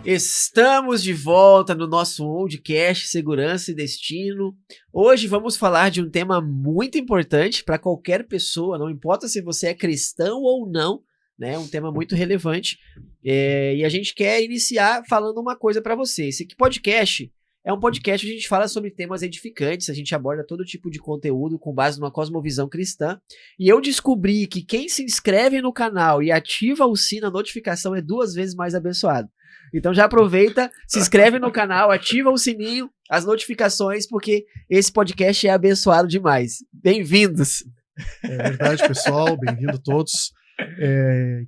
Estamos de volta no nosso podcast Segurança e Destino. Hoje vamos falar de um tema muito importante para qualquer pessoa, não importa se você é cristão ou não, né? Um tema muito relevante. E a gente quer iniciar falando uma coisa para você. Esse podcast é um podcast onde a gente fala sobre temas edificantes, a gente aborda todo tipo de conteúdo com base numa cosmovisão cristã. E eu descobri que quem se inscreve no canal e ativa o sino, a notificação, é 2 vezes mais abençoado. Então já aproveita, se inscreve no canal, ativa o sininho, as notificações, porque esse podcast é abençoado demais. Bem-vindos! É verdade, pessoal, bem-vindo todos.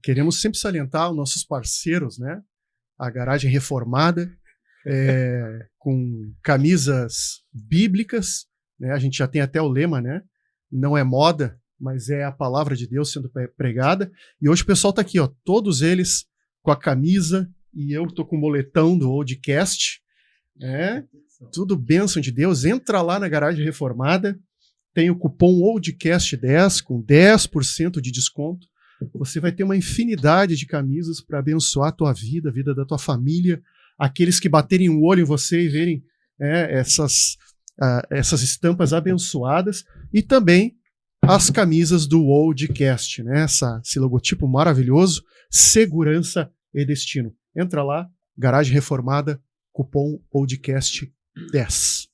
Queremos sempre salientar os nossos parceiros, né? A Garagem Reformada, com camisas bíblicas, né? A gente já tem até o lema, né? Não é moda, mas é a palavra de Deus sendo pregada. E hoje o pessoal está aqui, ó, todos eles com a camisa, e eu tô com o moletão do Oldcast, tudo bênção de Deus. Entra lá na Garagem Reformada, tem o cupom Oldcast10 com 10% de desconto. Você vai ter uma infinidade de camisas para abençoar a tua vida, a vida da tua família, aqueles que baterem o olho em você e verem essas estampas abençoadas, e também as camisas do Oldcast, né? Esse logotipo maravilhoso, Segurança e Destino. Entra lá, Garagem Reformada, cupom Oldcast10.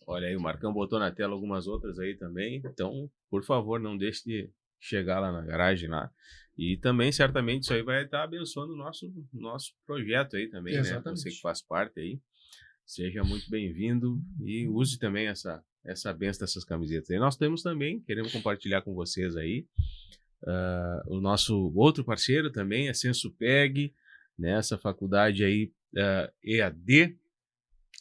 Olha aí, o Marcão botou na tela algumas outras aí também, então, por favor, não deixe de chegar lá na garagem lá. E também, certamente, isso aí vai estar abençoando o nosso projeto aí também, exatamente, né? Você que faz parte aí, seja muito bem-vindo e use também essa bênção dessas camisetas. E nós temos também, queremos compartilhar com vocês aí, o nosso outro parceiro também, a Sensupeg, nessa faculdade aí, EAD,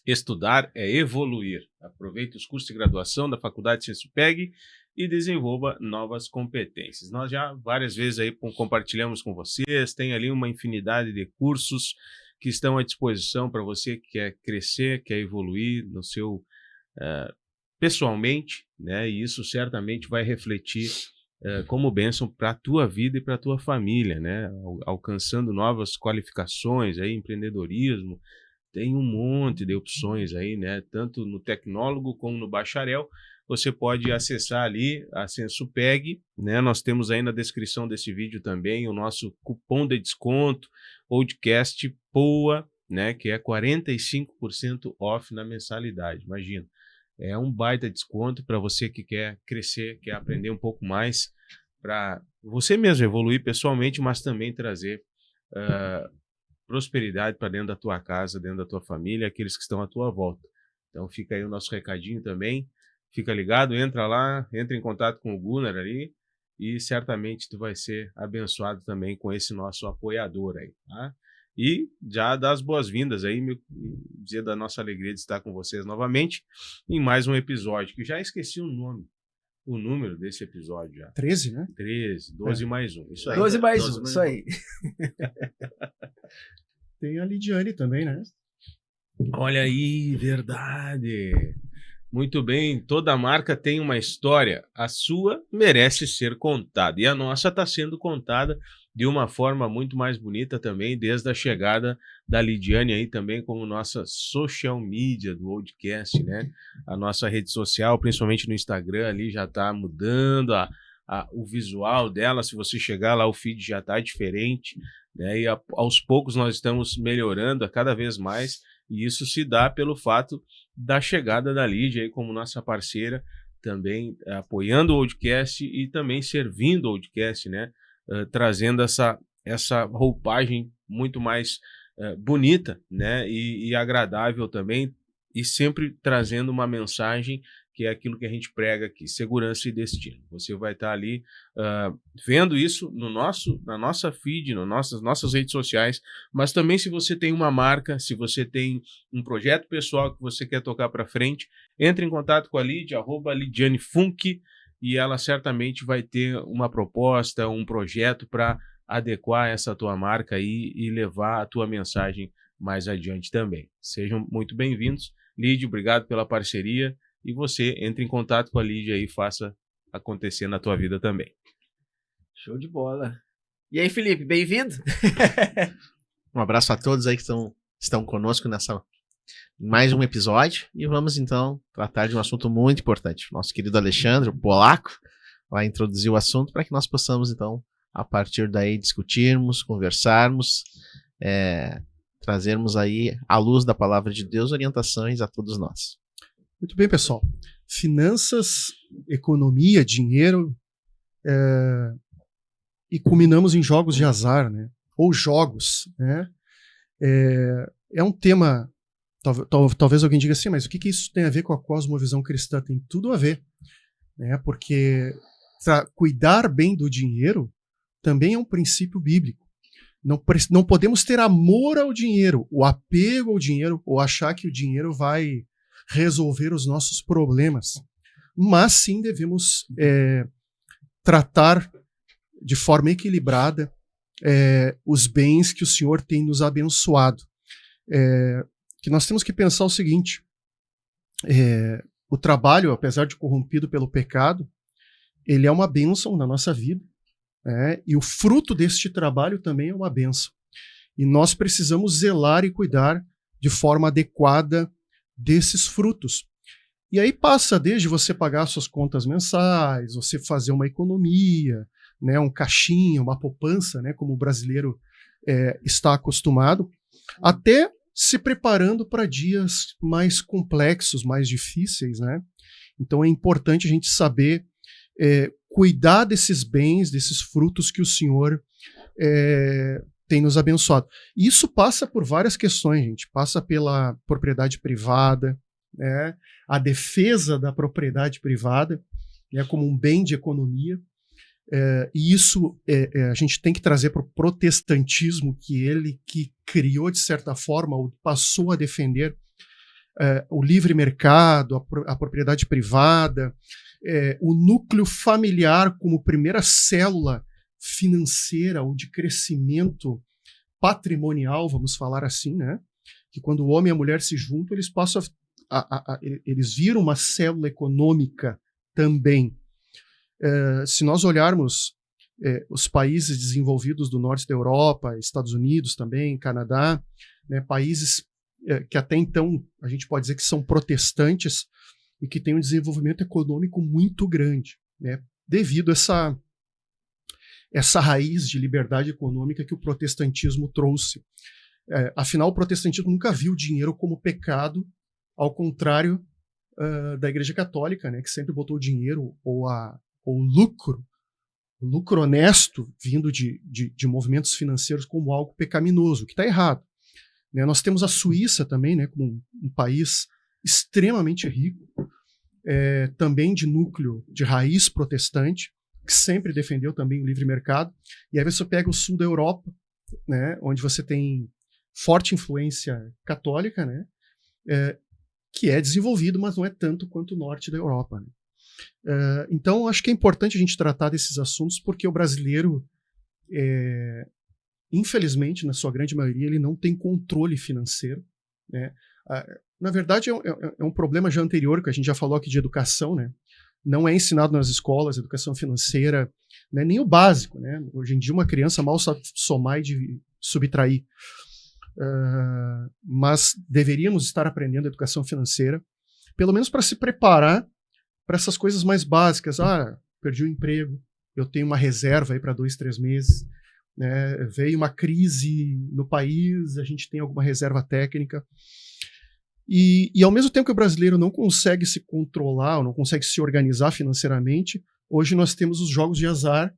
estudar é evoluir. Aproveite os cursos de graduação da faculdade Sensupeg e desenvolva novas competências. Nós já várias vezes aí compartilhamos com vocês, tem ali uma infinidade de cursos que estão à disposição para você que quer crescer, quer evoluir no seu pessoalmente, né? E isso certamente vai refletir como bênção para a tua vida e para a tua família, né? Alcançando novas qualificações, aí, empreendedorismo, tem um monte de opções aí, né? Tanto no tecnólogo como no bacharel, você pode acessar ali a Sensupeg, né? Nós temos aí na descrição desse vídeo também o nosso cupom de desconto, Oldcast POA, né? Que é 45% off na mensalidade, imagina. É um baita desconto para você que quer crescer, quer aprender um pouco mais, para você mesmo evoluir pessoalmente, mas também trazer prosperidade para dentro da tua casa, dentro da tua família, aqueles que estão à tua volta. Então fica aí o nosso recadinho também, fica ligado, entra lá, entra em contato com o Gunnar ali e certamente tu vai ser abençoado também com esse nosso apoiador aí, tá? E já dar as boas-vindas aí, dizer da nossa alegria de estar com vocês novamente em mais um episódio, que já esqueci o número desse episódio já. 13, né? 13, 12 mais 1. Isso aí. 12 mais 1, isso aí. Tem a Lidiane também, né? Olha aí, verdade. Muito bem, toda marca tem uma história, a sua merece ser contada, e a nossa está sendo contada de uma forma muito mais bonita também, desde a chegada da Lidiane aí também como nossa social media do Oldcast, né? A nossa rede social, principalmente no Instagram ali, já está mudando o visual dela. Se você chegar lá, o feed já está diferente, né? E aos poucos nós estamos melhorando a cada vez mais, e isso se dá pelo fato da chegada da Lídia aí como nossa parceira, também apoiando o Oldcast e também servindo o Oldcast, né? Trazendo essa roupagem muito mais bonita, né? E agradável também, e sempre trazendo uma mensagem que é aquilo que a gente prega aqui, segurança e destino. Você vai estar ali vendo isso na nossa feed, nas nossas redes sociais, mas também se você tem uma marca, se você tem um projeto pessoal que você quer tocar para frente, entre em contato com a Lidia, @LidianeFunk, e ela certamente vai ter uma proposta, um projeto para adequar essa tua marca aí e levar a tua mensagem mais adiante também. Sejam muito bem-vindos. Lídia, obrigado pela parceria. E você entre em contato com a Lídia e faça acontecer na tua vida também. Show de bola. E aí, Felipe, bem-vindo? Um abraço a todos aí que estão conosco nessa mais um episódio. E vamos então tratar de um assunto muito importante. Nosso querido Alexandre, o polaco, vai introduzir o assunto para que nós possamos então, a partir daí, discutirmos, conversarmos, trazermos aí, à luz da palavra de Deus, orientações a todos nós. Muito bem, pessoal. Finanças, economia, dinheiro, e culminamos em jogos de azar, né? Ou jogos, né? É um tema, talvez alguém diga assim, mas o que isso tem a ver com a cosmovisão cristã? Tem tudo a ver, né? Porque cuidar bem do dinheiro também é um princípio bíblico. Não podemos ter amor ao dinheiro, o apego ao dinheiro, ou achar que o dinheiro vai resolver os nossos problemas. Mas sim devemos tratar de forma equilibrada os bens que o Senhor tem nos abençoado. Que nós temos que pensar o seguinte, o trabalho, apesar de corrompido pelo pecado, ele é uma bênção na nossa vida, e o fruto deste trabalho também é uma bênção. E nós precisamos zelar e cuidar de forma adequada desses frutos. E aí passa desde você pagar suas contas mensais, você fazer uma economia, né, um caixinha, uma poupança, né, como o brasileiro está acostumado, até se preparando para dias mais complexos, mais difíceis, né? Então é importante a gente saber cuidar desses bens, desses frutos que o Senhor tem nos abençoado. E isso passa por várias questões, gente. Passa pela propriedade privada, né? A defesa da propriedade privada, né, como um bem de economia. E isso a gente tem que trazer para o protestantismo, que criou, de certa forma, ou passou a defender o livre mercado, a propriedade privada, o núcleo familiar como primeira célula financeira ou de crescimento patrimonial, vamos falar assim, né? Que quando o homem e a mulher se juntam, eles passam eles viram uma célula econômica também. Se nós olharmos os países desenvolvidos do norte da Europa, Estados Unidos também, Canadá, né, países que até então a gente pode dizer que são protestantes e que têm um desenvolvimento econômico muito grande, né, devido a essa raiz de liberdade econômica que o protestantismo trouxe. Afinal, o protestantismo nunca viu o dinheiro como pecado, ao contrário da Igreja Católica, né, que sempre botou o dinheiro ou o lucro honesto vindo de movimentos financeiros como algo pecaminoso, que está errado. Né, nós temos a Suíça também, né, como um país extremamente rico, também de núcleo de raiz protestante, que sempre defendeu também o livre mercado. E aí você pega o sul da Europa, né, onde você tem forte influência católica, né, que é desenvolvido, mas não é tanto quanto o norte da Europa. Né. Então, acho que é importante a gente tratar desses assuntos, porque o brasileiro, infelizmente, na sua grande maioria, ele não tem controle financeiro. Né. Na verdade, é um problema já anterior, que a gente já falou aqui de educação, né. Não é ensinado nas escolas, educação financeira, né, nem o básico. Né. Hoje em dia, uma criança mal sabe somar e subtrair. Mas deveríamos estar aprendendo educação financeira, pelo menos para se preparar para essas coisas mais básicas. Perdi o emprego, eu tenho uma reserva aí para 2, 3 meses, né? Veio uma crise no país, a gente tem alguma reserva técnica. E ao mesmo tempo que o brasileiro não consegue se controlar, ou não consegue se organizar financeiramente, hoje nós temos os jogos de azar,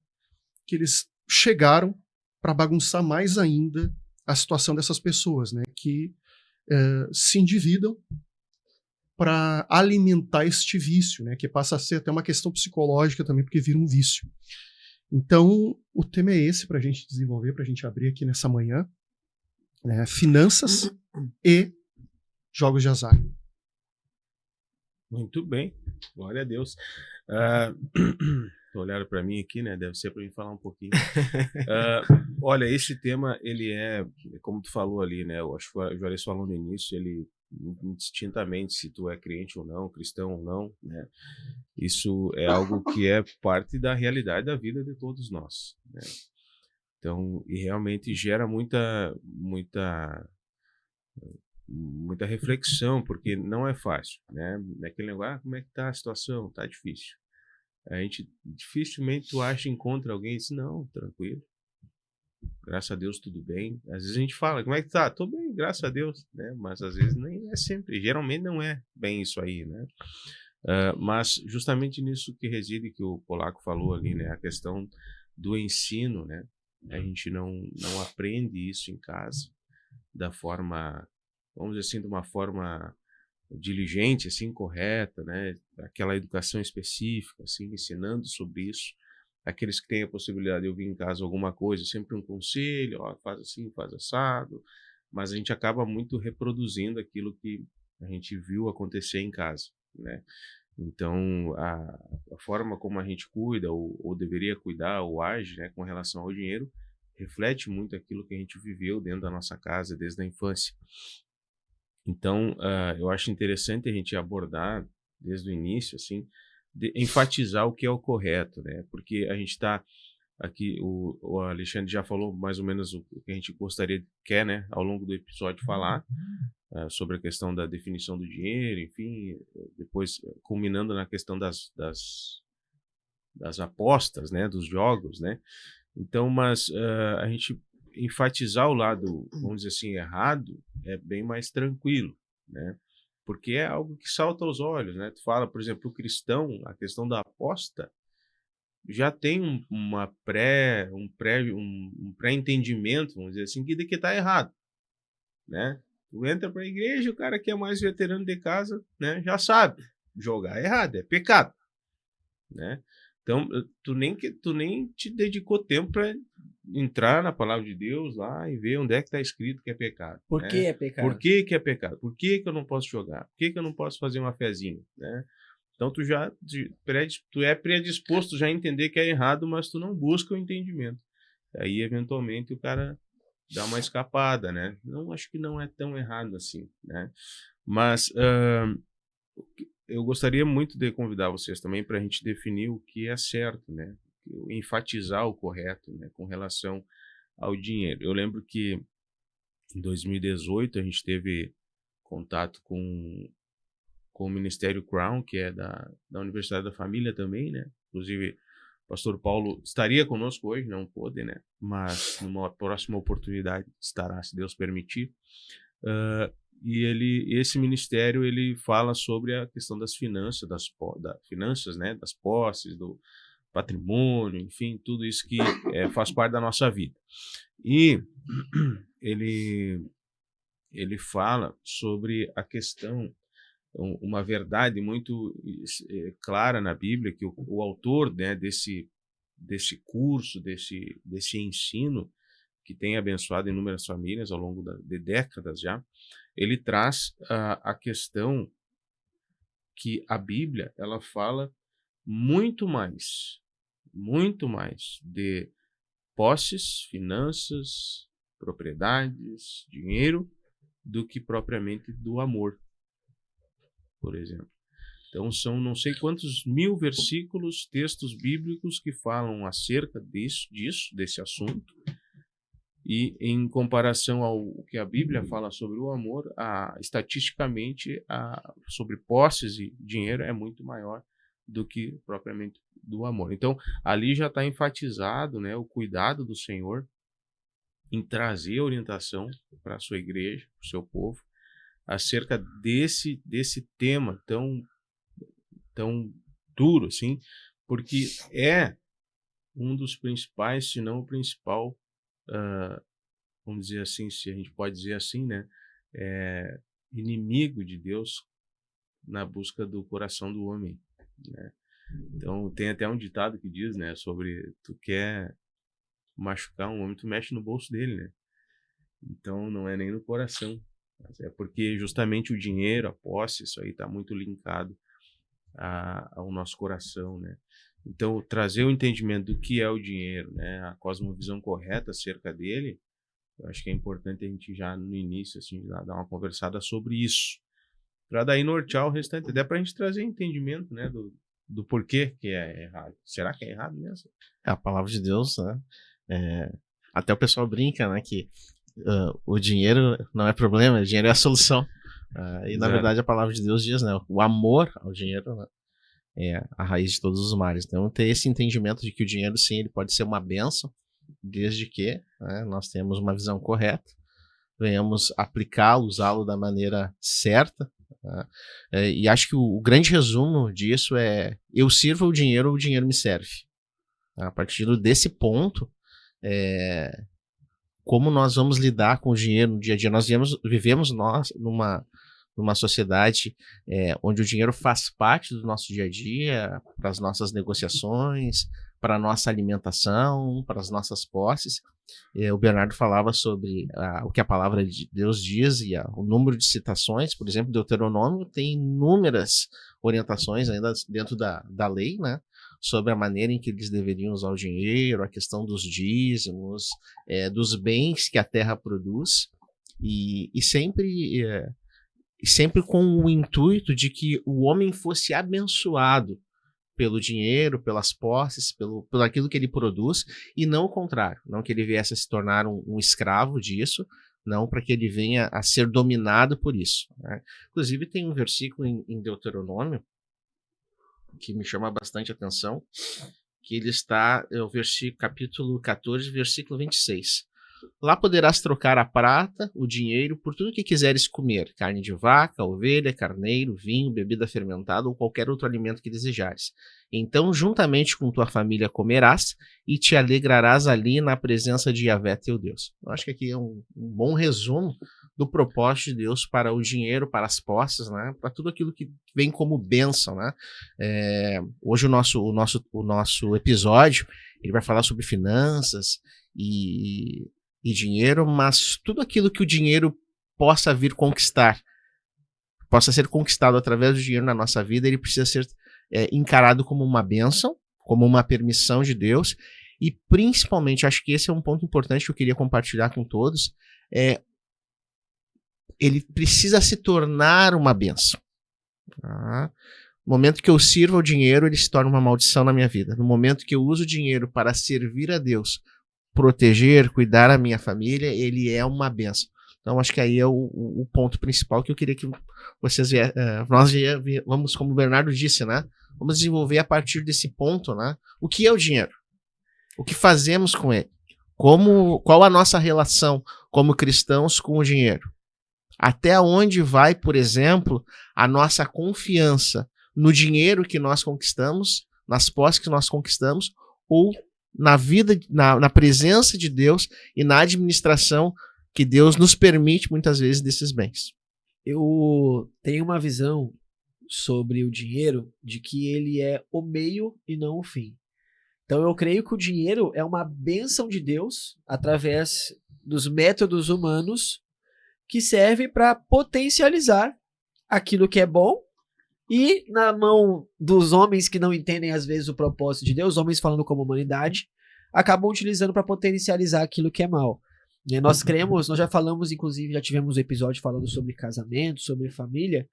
que eles chegaram para bagunçar mais ainda a situação dessas pessoas, né, que se endividam para alimentar este vício, né, que passa a ser até uma questão psicológica também, porque vira um vício. Então, o tema é esse para a gente desenvolver, para a gente abrir aqui nessa manhã, né, finanças e jogos de azar. Muito bem, glória a Deus. Olharam para mim aqui, né? Deve ser para mim falar um pouquinho. Olha, esse tema, ele como tu falou ali, né? Eu acho que o Juarez falou no início, ele indistintamente se tu é crente ou não, cristão ou não, né? Isso é algo que é parte da realidade da vida de todos nós, né? Então, e realmente gera muita reflexão, porque não é fácil, né? Naquele negócio, como é que tá a situação? Tá difícil. A gente dificilmente tu encontra alguém e diz, não, tranquilo. Graças a Deus, tudo bem. Às vezes a gente fala, como é que tá? Tô bem, graças a Deus, né? Mas às vezes nem é sempre, geralmente não é bem isso aí, né? Mas justamente nisso que reside, que o Polaco falou ali, né? A questão do ensino, né? A gente não aprende isso em casa da forma, vamos dizer assim, de uma forma diligente, assim, correta, né? Aquela educação específica, assim, ensinando sobre isso. Aqueles que têm a possibilidade de ouvir em casa alguma coisa, sempre um conselho, ó, faz assim, faz assado, mas a gente acaba muito reproduzindo aquilo que a gente viu acontecer em casa, né? Então, a forma como a gente cuida, ou deveria cuidar, ou age, né, com relação ao dinheiro, reflete muito aquilo que a gente viveu dentro da nossa casa desde a infância. Então, eu acho interessante a gente abordar desde o início, assim, enfatizar o que é o correto, né? Porque a gente está aqui, o Alexandre já falou mais ou menos o que a gente quer, né, ao longo do episódio falar sobre a questão da definição do dinheiro, enfim, depois culminando na questão das apostas, né, dos jogos, né? Então, mas a gente enfatizar o lado, vamos dizer assim, errado, é bem mais tranquilo, né? Porque é algo que salta aos olhos, né? Tu fala, por exemplo, o cristão, a questão da aposta, já tem um pré-entendimento, vamos dizer assim, de que está errado, né? Tu entra para a igreja, o cara que é mais veterano de casa, né, já sabe, jogar é errado, é pecado, né? Então, tu nem te dedicou tempo para entrar na palavra de Deus lá e ver onde é que está escrito que é pecado. Por né? que é pecado? Por que é pecado? Por que eu não posso jogar? Por que eu não posso fazer uma fezinha, né? Então, tu é predisposto já a entender que é errado, mas tu não busca o entendimento. Aí, eventualmente, o cara dá uma escapada, né? Não, acho que não é tão errado assim, né? Mas eu gostaria muito de convidar vocês também para a gente definir o que é certo, né? Enfatizar o correto, né? Com relação ao dinheiro. Eu lembro que em 2018 a gente teve contato com o Ministério Crown, que é da Universidade da Família também, né? Inclusive, o pastor Paulo estaria conosco hoje, não pôde, né? Mas numa próxima oportunidade estará, se Deus permitir. E esse ministério ele fala sobre a questão das finanças, finanças, né? Das posses, do patrimônio, enfim, tudo isso que faz parte da nossa vida. E ele fala sobre a questão, uma verdade muito clara na Bíblia, que o autor, né, desse curso, desse ensino, que tem abençoado inúmeras famílias ao longo de décadas já, ele traz a questão que a Bíblia ela fala muito mais de posses, finanças, propriedades, dinheiro, do que propriamente do amor, por exemplo. Então são não sei quantos mil versículos, textos bíblicos que falam acerca desse assunto, e em comparação ao que a Bíblia fala sobre o amor, estatisticamente sobre posses e dinheiro é muito maior do que propriamente do amor. Então ali já está enfatizado, né, o cuidado do Senhor em trazer orientação para a sua igreja, para o seu povo, acerca desse tema tão duro, assim, porque é um dos principais, se não o principal, vamos dizer assim, se a gente pode dizer assim, né, inimigo de Deus na busca do coração do homem, né? Então tem até um ditado que diz, né, sobre tu quer machucar um homem, tu mexe no bolso dele, né? Então não é nem no coração, mas é porque justamente o dinheiro, a posse, isso aí está muito linkado ao nosso coração, né? Então trazer o entendimento do que é o dinheiro, né, a cosmovisão correta acerca dele, eu acho que é importante a gente já no início assim já dar uma conversada sobre isso, para daí nortear o restante, até para a gente trazer entendimento, né, do porquê que é errado. Será que é errado mesmo? A palavra de Deus, né, Até o pessoal brinca, né, que o dinheiro não é problema, o dinheiro é a solução. E na verdade a palavra de Deus diz, né, o amor ao dinheiro, né, é a raiz de todos os males. Então ter esse entendimento de que o dinheiro sim, ele pode ser uma bênção, desde que, né, nós tenhamos uma visão correta, venhamos aplicá-lo, usá-lo da maneira certa. Né? E acho que o grande resumo disso é: eu sirvo o dinheiro me serve. A partir desse ponto, como nós vamos lidar com o dinheiro no dia a dia? Nós vivemos numa sociedade onde o dinheiro faz parte do nosso dia a dia, para as nossas negociações, para a nossa alimentação, para as nossas posses. O Bernardo falava sobre o que a palavra de Deus diz e o número de citações. Por exemplo, Deuteronômio tem inúmeras orientações ainda dentro da lei, né, sobre a maneira em que eles deveriam usar o dinheiro, a questão dos dízimos, dos bens que a terra produz, e sempre com o intuito de que o homem fosse abençoado pelo dinheiro, pelas posses, pelo aquilo que ele produz, e não o contrário, não que ele viesse a se tornar um escravo disso, não para que ele venha a ser dominado por isso. Né? Inclusive tem um versículo em Deuteronômio que me chama bastante atenção, que ele está, o versículo, capítulo 14, versículo 26. Lá poderás trocar a prata, o dinheiro, por tudo que quiseres comer, carne de vaca, ovelha, carneiro, vinho, bebida fermentada ou qualquer outro alimento que desejares. Então, juntamente com tua família comerás e te alegrarás ali na presença de Yahvé, teu Deus. Eu acho que aqui é um bom resumo do propósito de Deus para o dinheiro, para as posses, né? Para tudo aquilo que vem como bênção. Né? Hoje o nosso episódio ele vai falar sobre finanças e dinheiro, mas tudo aquilo que o dinheiro possa vir conquistar, possa ser conquistado através do dinheiro na nossa vida, ele precisa ser encarado como uma bênção, como uma permissão de Deus, e principalmente, acho que esse é um ponto importante que eu queria compartilhar com todos, ele precisa se tornar uma bênção. Tá? No momento que eu sirvo o dinheiro, ele se torna uma maldição na minha vida. No momento que eu uso o dinheiro para servir a Deus, proteger, cuidar da minha família, ele é uma bênção. Então, acho que aí é o ponto principal que eu queria que vocês nós vamos, como o Bernardo disse, né? Vamos desenvolver a partir desse ponto, né? O que é o dinheiro? O que fazemos com ele? Qual a nossa relação como cristãos com o dinheiro? Até onde vai, por exemplo, a nossa confiança no dinheiro que nós conquistamos, nas posses que nós conquistamos, ou na vida, na presença de Deus e na administração que Deus nos permite muitas vezes desses bens. Eu tenho uma visão sobre o dinheiro de que ele é o meio e não o fim. Então eu creio que o dinheiro é uma bênção de Deus através dos métodos humanos que serve para potencializar aquilo que é bom. E na mão dos homens que não entendem às vezes o propósito de Deus, homens falando como humanidade, acabam utilizando para potencializar aquilo que é mal. E nós já falamos, inclusive, já tivemos um episódio falando sobre casamento, sobre família.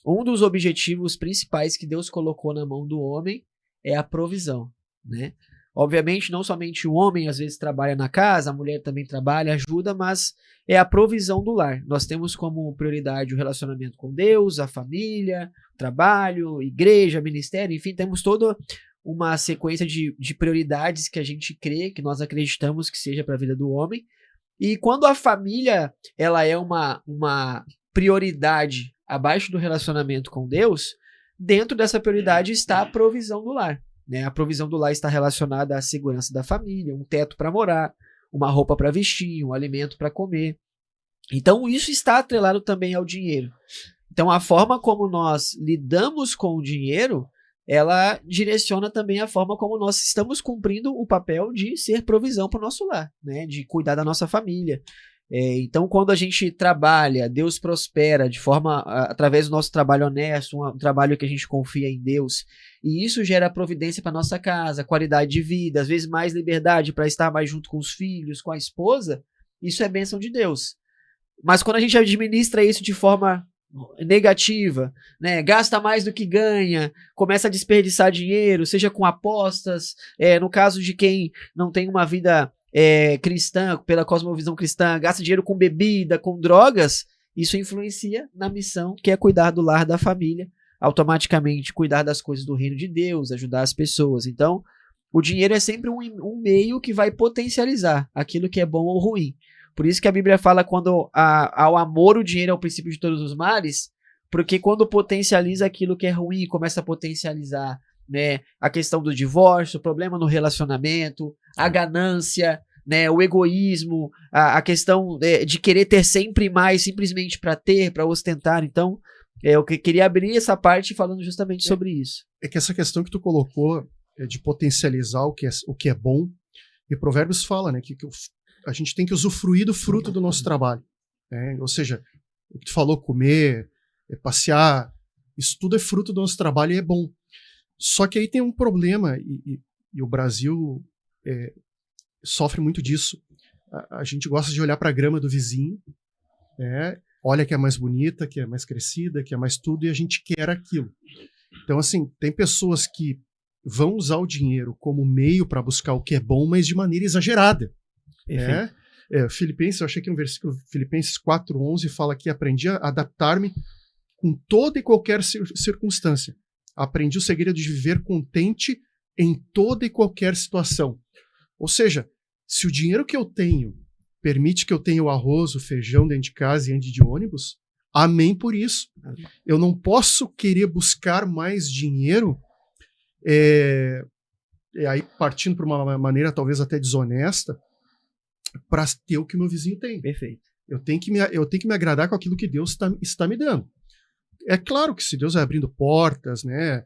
Um dos objetivos principais que Deus colocou na mão do homem é a provisão, né? Obviamente, não somente o homem às vezes trabalha na casa, a mulher também trabalha, ajuda, mas é a provisão do lar. Nós temos como prioridade o relacionamento com Deus, a família, trabalho, igreja, ministério, enfim, temos toda uma sequência de prioridades que a gente crê, que nós acreditamos que seja para a vida do homem. E quando a família ela é uma prioridade abaixo do relacionamento com Deus, dentro dessa prioridade está a provisão do lar. Né? A provisão do lar está relacionada à segurança da família, um teto para morar, uma roupa para vestir, um alimento para comer. Então isso está atrelado também ao dinheiro. Então a forma como nós lidamos com o dinheiro, ela direciona também a forma como nós estamos cumprindo o papel de ser provisão para o nosso lar, né? De cuidar da nossa família. Então, quando a gente trabalha, Deus prospera de forma, através do nosso trabalho honesto, um trabalho que a gente confia em Deus, e isso gera providência para nossa casa, qualidade de vida, às vezes mais liberdade para estar mais junto com os filhos, com a esposa, isso é bênção de Deus. Mas quando a gente administra isso de forma negativa, né? Gasta mais do que ganha, começa a desperdiçar dinheiro, seja com apostas, no caso de quem não tem uma vida cristã, pela cosmovisão cristã, gasta dinheiro com bebida, com drogas, isso influencia na missão que é cuidar do lar da família, automaticamente cuidar das coisas do reino de Deus, ajudar as pessoas. Então, o dinheiro é sempre um meio que vai potencializar aquilo que é bom ou ruim. Por isso que a Bíblia fala quando ao amor o dinheiro é o princípio de todos os males, porque quando potencializa aquilo que é ruim, começa a potencializar, né, a questão do divórcio, o problema no relacionamento, a ganância, né, o egoísmo, a questão de querer ter sempre mais, simplesmente para ter, para ostentar. Então, eu queria abrir essa parte falando justamente sobre isso. É que essa questão que tu colocou de potencializar o que é bom, e Provérbios fala, né, que a gente tem que usufruir do fruto do nosso trabalho, né? Ou seja, o que tu falou, comer, passear, isso tudo é fruto do nosso trabalho e é bom. Só que aí tem um problema, e o Brasil sofre muito disso. A gente gosta de olhar para a grama do vizinho, né? Olha que é mais bonita, que é mais crescida, que é mais tudo, e a gente quer aquilo. Então, assim, tem pessoas que vão usar o dinheiro como meio para buscar o que é bom, mas de maneira exagerada. Filipenses, eu achei que um versículo, Filipenses 4:11, fala que aprendi a adaptar-me com toda e qualquer circunstância. Aprendi o segredo de viver contente em toda e qualquer situação. Ou seja, se o dinheiro que eu tenho permite que eu tenha o arroz, o feijão dentro de casa e ande de ônibus, amém por isso. Eu não posso querer buscar mais dinheiro, aí partindo para uma maneira talvez até desonesta, para ter o que o meu vizinho tem. Perfeito. Eu tenho que me agradar com aquilo que Deus está me dando. É claro que se Deus vai abrindo portas, né,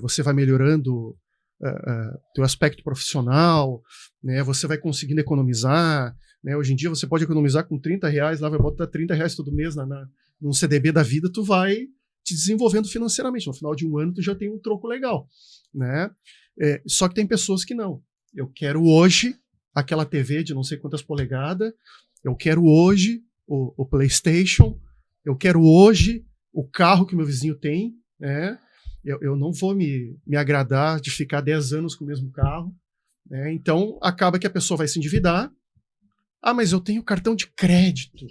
você vai melhorando teu aspecto profissional, né, você vai conseguindo economizar, né, hoje em dia você pode economizar com R$30, lá vai botar R$30 todo mês num CDB da vida, tu vai te desenvolvendo financeiramente, no final de um ano tu já tem um troco legal, né? Só que tem pessoas que não. Eu quero hoje aquela TV de não sei quantas polegadas, eu quero hoje o PlayStation, eu quero hoje o carro que meu vizinho tem, né? Eu não vou me agradar de ficar 10 anos com o mesmo carro, né? Então acaba que a pessoa vai se endividar. Ah, mas eu tenho cartão de crédito.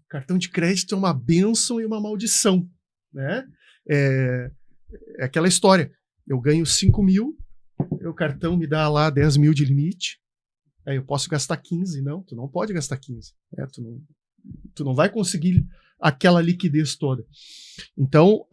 Cartão de crédito é uma bênção e uma maldição, né? É aquela história. Eu ganho 5 mil, o cartão me dá lá 10 mil de limite, aí eu posso gastar 15. Não, tu não pode gastar 15. Tu não vai conseguir aquela liquidez toda. Então,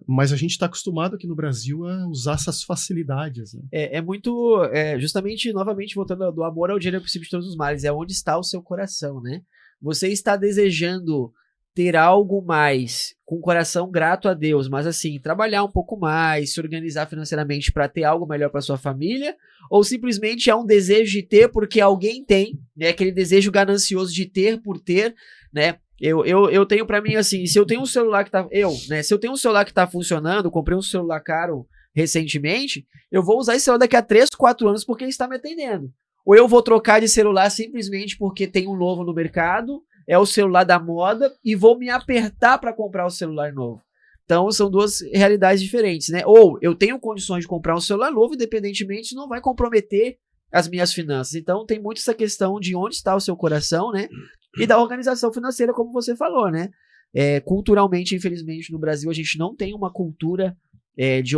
mas a gente está acostumado aqui no Brasil a usar essas facilidades, né? É muito, justamente, novamente, voltando do amor ao dinheiro é o princípio de todos os males, é onde está o seu coração, né? Você está desejando ter algo mais, com o coração grato a Deus, mas assim, trabalhar um pouco mais, se organizar financeiramente para ter algo melhor para sua família, ou simplesmente é um desejo de ter porque alguém tem, né? Aquele desejo ganancioso de ter por ter, né? Eu tenho pra mim assim, se eu tenho um celular que tá, se eu tenho um celular que tá funcionando, comprei um celular caro recentemente, eu vou usar esse celular daqui a 3, 4 anos porque ele está me atendendo. Ou eu vou trocar de celular simplesmente porque tem um novo no mercado, é o celular da moda, e vou me apertar para comprar o celular novo. Então são duas realidades diferentes, né? Ou eu tenho condições de comprar um celular novo, independentemente, isso não vai comprometer as minhas finanças. Então tem muito essa questão de onde está o seu coração, né? E da organização financeira, como você falou, né? Culturalmente, infelizmente, no Brasil, a gente não tem uma cultura de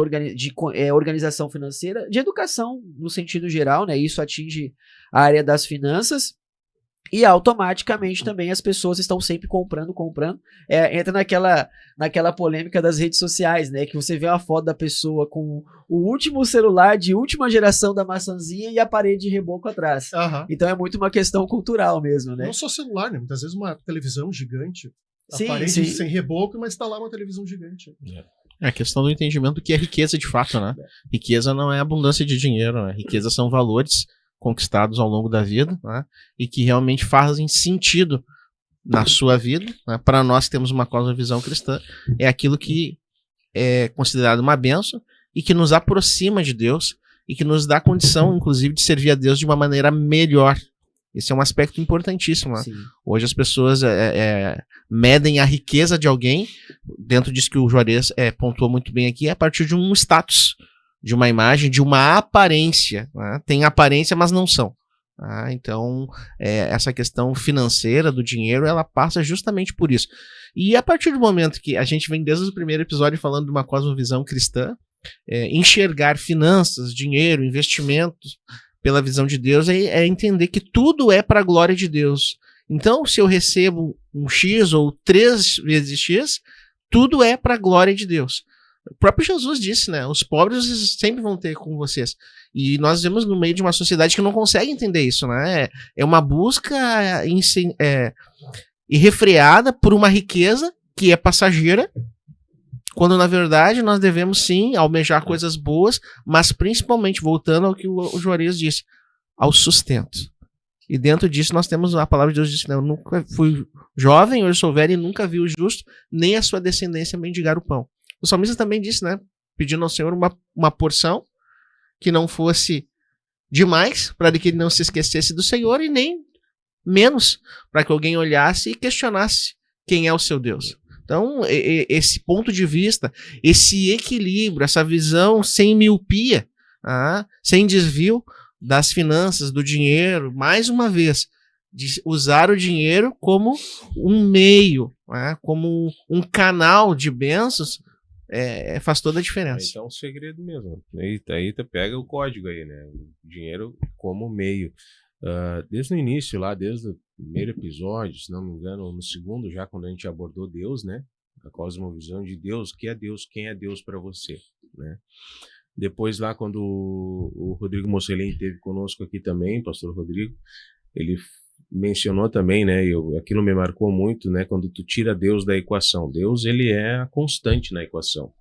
organização financeira, de educação no sentido geral, né? Isso atinge a área das finanças. E automaticamente também as pessoas estão sempre comprando. Entra naquela polêmica das redes sociais, né? Que você vê uma foto da pessoa com o último celular de última geração da maçãzinha e a parede de reboco atrás. Uhum. Então é muito uma questão cultural mesmo, né? Não só celular, né? Muitas vezes uma televisão gigante. A Sim, parede sim. sem reboco, mas está lá uma televisão gigante. É a questão do entendimento do que é riqueza de fato, né? Riqueza não é abundância de dinheiro, né? Riqueza são valores conquistados ao longo da vida, né? E que realmente fazem sentido na sua vida, né? Para nós que temos uma cosmovisão cristã, é aquilo que é considerado uma bênção e que nos aproxima de Deus e que nos dá condição, inclusive, de servir a Deus de uma maneira melhor. Esse é um aspecto importantíssimo, né? Hoje as pessoas medem a riqueza de alguém, dentro disso que o Juarez pontuou muito bem aqui, a partir de um status, de uma imagem, de uma aparência, né? Tem aparência, mas não são, Então, essa questão financeira do dinheiro, ela passa justamente por isso. E a partir do momento que a gente vem desde o primeiro episódio falando de uma cosmovisão cristã, enxergar finanças, dinheiro, investimentos pela visão de Deus é entender que tudo é para a glória de Deus. Então, se eu recebo um X ou 3 vezes X, tudo é para a glória de Deus. O próprio Jesus disse, né? Os pobres sempre vão ter com vocês. E nós vivemos no meio de uma sociedade que não consegue entender isso, né? É uma busca irrefreada por uma riqueza que é passageira, quando na verdade nós devemos sim almejar coisas boas, mas principalmente, voltando ao que o Juarez disse, ao sustento. E dentro disso nós temos a palavra de Deus diz, né? Eu nunca fui jovem, hoje sou velho e nunca vi o justo, nem a sua descendência mendigar o pão. O salmista também disse, né? Pedindo ao Senhor uma porção que não fosse demais, para que ele não se esquecesse do Senhor, e nem menos, para que alguém olhasse e questionasse quem é o seu Deus. Então, esse ponto de vista, esse equilíbrio, essa visão sem miopia, sem desvio das finanças, do dinheiro, mais uma vez, de usar o dinheiro como um meio, como um canal de bênçãos, faz toda a diferença. Então é um segredo mesmo. Aí tu pega o código aí, né? O dinheiro como meio. Desde o início lá, desde o primeiro episódio, se não me engano, no segundo já, quando a gente abordou Deus, né? A cosmovisão de Deus, o que é Deus, quem é Deus para você, né? Depois lá, quando o Rodrigo Mocelin esteve conosco aqui também, pastor Rodrigo, ele mencionou também, né, aquilo me marcou muito, né, quando tu tira Deus da equação. Deus, ele é a constante na equação.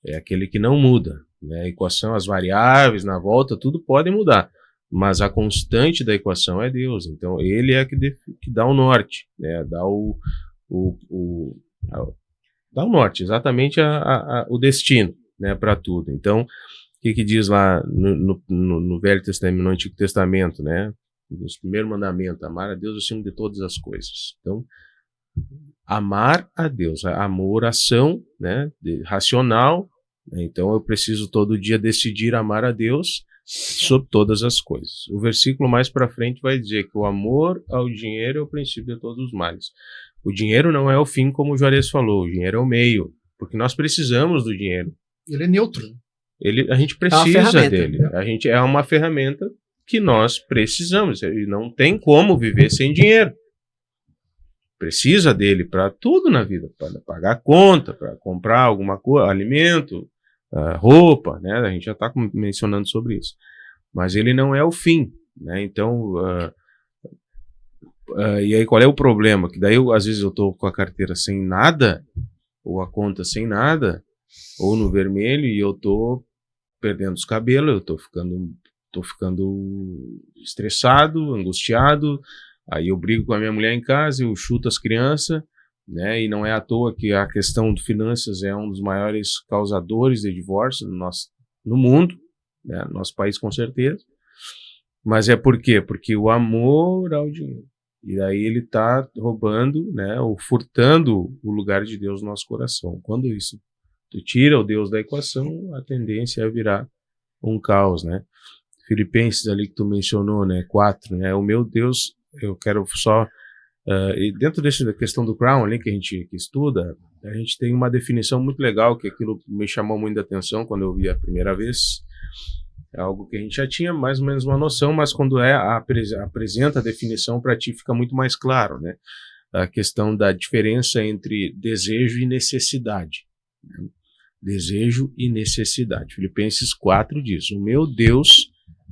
É aquele que não muda, né? A equação, as variáveis na volta, tudo pode mudar, mas a constante da equação é Deus. Então, ele é que dá o norte, né, dá o norte, exatamente o destino, né, para tudo. Então, o que diz lá no Velho Testamento, no Antigo Testamento, né? Nos primeiros mandamentos, amar a Deus acima de todas as coisas. Então, amar a Deus, amor, ação, né, racional, né? Então eu preciso todo dia decidir amar a Deus sobre todas as coisas. O versículo mais para frente vai dizer que o amor ao dinheiro é o princípio de todos os males. O dinheiro não é o fim, como o Juarez falou, o dinheiro é o meio, porque nós precisamos do dinheiro. Ele é neutro. A gente precisa dele. A gente é uma ferramenta que nós precisamos, e não tem como viver sem dinheiro. Precisa dele para tudo na vida, para pagar conta, para comprar alguma coisa, alimento, roupa, né? A gente já está mencionando sobre isso. Mas ele não é o fim, né? Então, e aí qual é o problema? Que daí às vezes eu estou com a carteira sem nada, ou a conta sem nada, ou no vermelho, e eu estou perdendo os cabelos, eu estou ficando estressado, angustiado, aí eu brigo com a minha mulher em casa, eu chuto as crianças, né? E não é à toa que a questão de finanças é um dos maiores causadores de divórcio no mundo, né? No nosso país com certeza. Mas por quê? Porque o amor ao dinheiro. E aí ele está roubando, né? Ou furtando o lugar de Deus no nosso coração. Quando isso tu tira o Deus da equação, a tendência é virar um caos, né? Filipenses ali que tu mencionou, né, 4, né, o meu Deus, eu quero só, e dentro da questão do Crown ali que a gente estuda, a gente tem uma definição muito legal, que aquilo me chamou muito a atenção quando eu vi a primeira vez, é algo que a gente já tinha mais ou menos uma noção, mas quando apresenta a definição para ti fica muito mais claro, né, a questão da diferença entre desejo e necessidade, né? Desejo e necessidade. Filipenses 4 diz, o meu Deus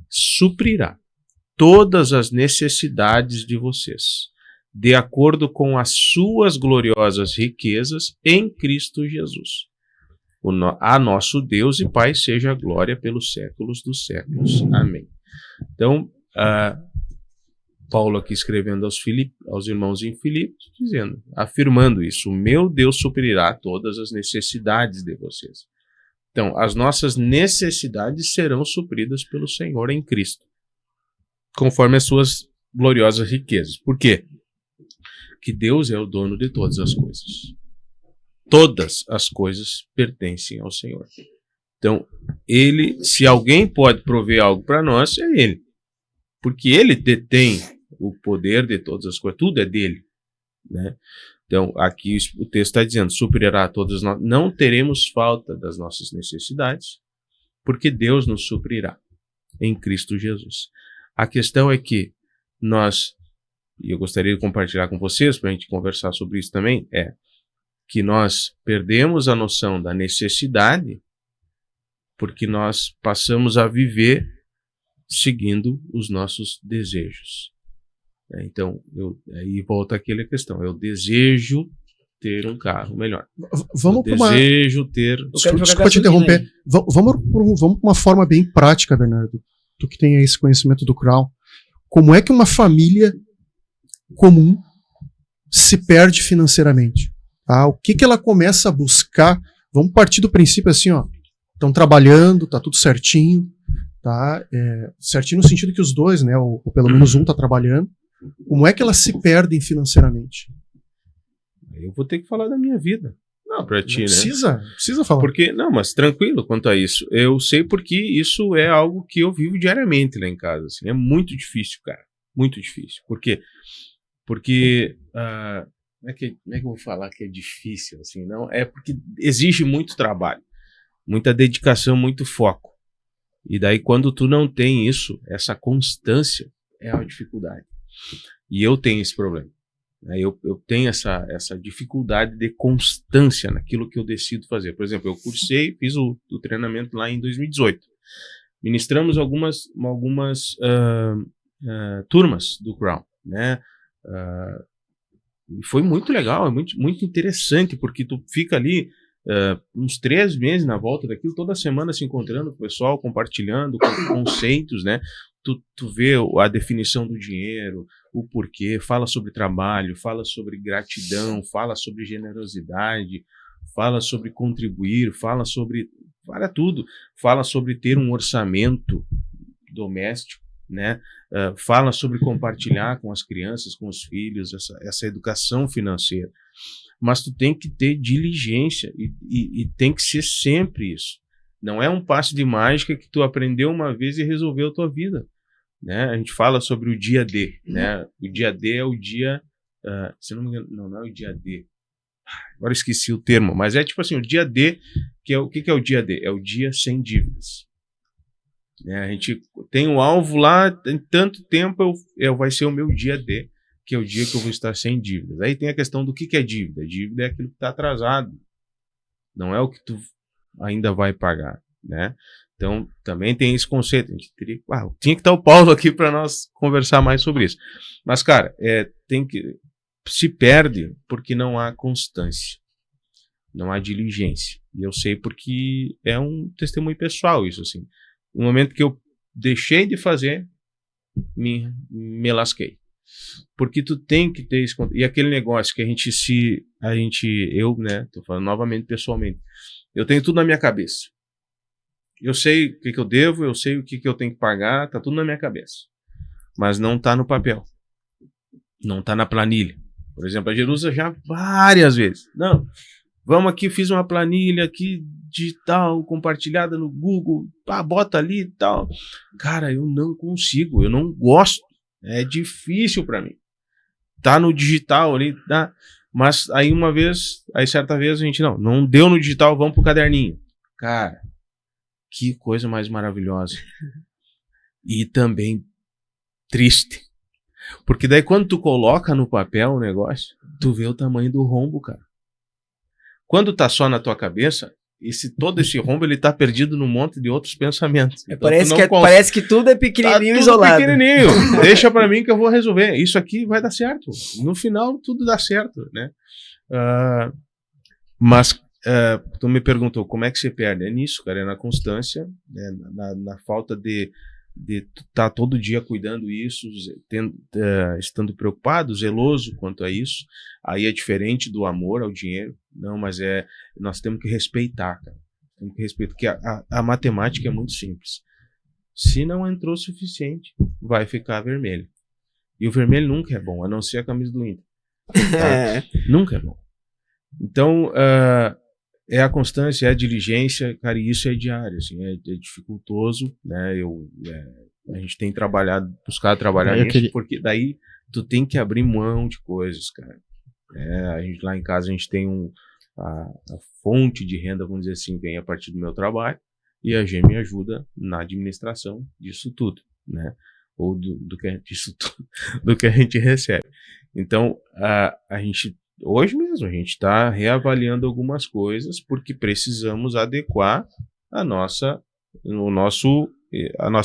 suprirá todas as necessidades de vocês, de acordo com as suas gloriosas riquezas em Cristo Jesus. A nosso Deus e Pai seja a glória pelos séculos dos séculos. Amém. Então, Paulo aqui escrevendo aos irmãos em Filipos, afirmando isso, o meu Deus suprirá todas as necessidades de vocês. Então, as nossas necessidades serão supridas pelo Senhor em Cristo, conforme as suas gloriosas riquezas. Por quê? Que Deus é o dono de todas as coisas. Todas as coisas pertencem ao Senhor. Então, se alguém pode prover algo para nós, é Ele. porque ele detém o poder de todas as coisas, tudo é dele, né? Então, aqui o texto está dizendo, suprirá todas nós, não teremos falta das nossas necessidades, porque Deus nos suprirá em Cristo Jesus. A questão é que nós, e eu gostaria de compartilhar com vocês, para a gente conversar sobre isso também, é que nós perdemos a noção da necessidade porque nós passamos a viver seguindo os nossos desejos. Então, aí volta aquela questão. Eu desejo ter um carro melhor. Vamos para uma... Desejo ter... Desculpa te interromper. Vamos para uma forma bem prática, Bernardo. Tu que tem esse conhecimento do Crown. Como é que uma família comum se perde financeiramente? Tá? O que ela começa a buscar? Vamos partir do princípio assim, ó. Estão trabalhando, tá tudo certinho. Tá? Certinho no sentido que os dois, né? Ou pelo menos um tá trabalhando. Como é que elas se perdem financeiramente? Eu vou ter que falar da minha vida. Não, pra ti, né? Precisa falar. Porque, não, mas tranquilo quanto a isso. Eu sei porque isso é algo que eu vivo diariamente lá em casa. Assim. É muito difícil, cara. Muito difícil. Por quê? Porque, como é que eu vou falar que é difícil? Assim, não? É porque exige muito trabalho, muita dedicação, muito foco. E daí, quando tu não tem isso, essa constância, é uma dificuldade. E eu tenho esse problema. Eu tenho essa dificuldade de constância naquilo que eu decido fazer. Por exemplo, eu fiz o treinamento lá em 2018. Ministramos algumas turmas do Crown, né? E foi muito legal, é muito interessante, porque tu fica ali uns 3 meses na volta daquilo, toda semana se encontrando com o pessoal, compartilhando conceitos, né? Tu vê a definição do dinheiro, o porquê, fala sobre trabalho, fala sobre gratidão, fala sobre generosidade, fala sobre contribuir, fala tudo, fala sobre ter um orçamento doméstico, né? Fala sobre compartilhar com as crianças, com os filhos, essa educação financeira. Mas tu tem que ter diligência e tem que ser sempre isso. Não é um passe de mágica que tu aprendeu uma vez e resolveu a tua vida. Né? A gente fala sobre o dia D, né? O dia D é o dia, se não me engano, não é o dia D. Agora esqueci o termo, mas é tipo assim, o dia D, o que é o dia D? É o dia sem dívidas. Né? A gente tem um alvo lá, em tanto tempo vai ser o meu dia D, que é o dia que eu vou estar sem dívidas. Aí tem a questão do que é dívida. Dívida é aquilo que está atrasado, não é o que tu ainda vai pagar, né? Então, também tem esse conceito. A gente tinha que estar o Paulo aqui para nós conversar mais sobre isso. Mas, cara, se perde porque não há constância, não há diligência. E eu sei porque é um testemunho pessoal isso, assim. No momento que eu deixei de fazer, me lasquei. Porque tu tem que ter isso. E aquele negócio que eu, né, tô falando novamente pessoalmente, eu tenho tudo na minha cabeça. Eu sei o que eu devo, eu sei o que eu tenho que pagar, tá tudo na minha cabeça. Mas não tá no papel. Não tá na planilha. Por exemplo, a Jerusa já várias vezes. Não, vamos aqui, fiz uma planilha aqui digital, compartilhada no Google, bota ali e tal. Cara, eu não consigo, eu não gosto. É difícil para mim. Tá no digital ali, tá? Mas aí certa vez a gente, não deu no digital, vamos pro caderninho. Cara, que coisa mais maravilhosa. E também triste. Porque daí quando tu coloca no papel o negócio, tu vê o tamanho do rombo, cara. Quando tá só na tua cabeça, todo esse rombo ele tá perdido num monte de outros pensamentos. Então, parece que tudo é pequenininho, tá isolado. Pequenininho. Deixa pra mim que eu vou resolver. Isso aqui vai dar certo. No final tudo dá certo, né? Mas tu me perguntou como é que você perde. É nisso, cara, é na constância, né? na falta de estar todo dia cuidando isso, estando preocupado, zeloso quanto a isso. Aí é diferente do amor ao dinheiro. Não, mas nós temos que respeitar, cara. Temos que respeitar, porque a matemática é muito simples. Se não entrou o suficiente, vai ficar vermelho. E o vermelho nunca é bom, a não ser a camisa do Inter. Tá? Nunca é bom. Então, é a constância, é a diligência, cara, e isso é diário, assim, é dificultoso, né? A gente tem buscado trabalhar nisso, porque daí tu tem que abrir mão de coisas, cara. A gente lá em casa, a gente tem a fonte de renda, vamos dizer assim, vem a partir do meu trabalho, e a G me ajuda na administração disso tudo, né? Ou do que a gente recebe. Então, a gente, hoje mesmo, a gente está reavaliando algumas coisas porque precisamos adequar a nossa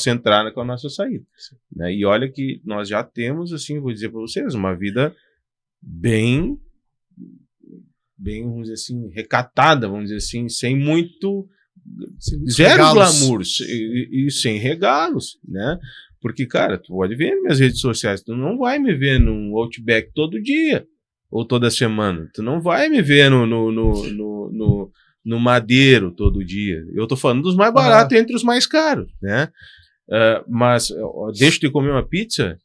entrada com a nossa saída. Né? E olha que nós já temos, assim, vou dizer para vocês, uma vida bem, vamos dizer assim, recatada, vamos dizer assim, sem muito... zero glamour e sem regalos, né? Porque, cara, tu pode ver nas minhas redes sociais, tu não vai me ver no Outback todo dia ou toda semana, tu não vai me ver no Madeiro todo dia. Eu tô falando dos mais baratos entre os mais caros, né? Mas deixa de comer uma pizza?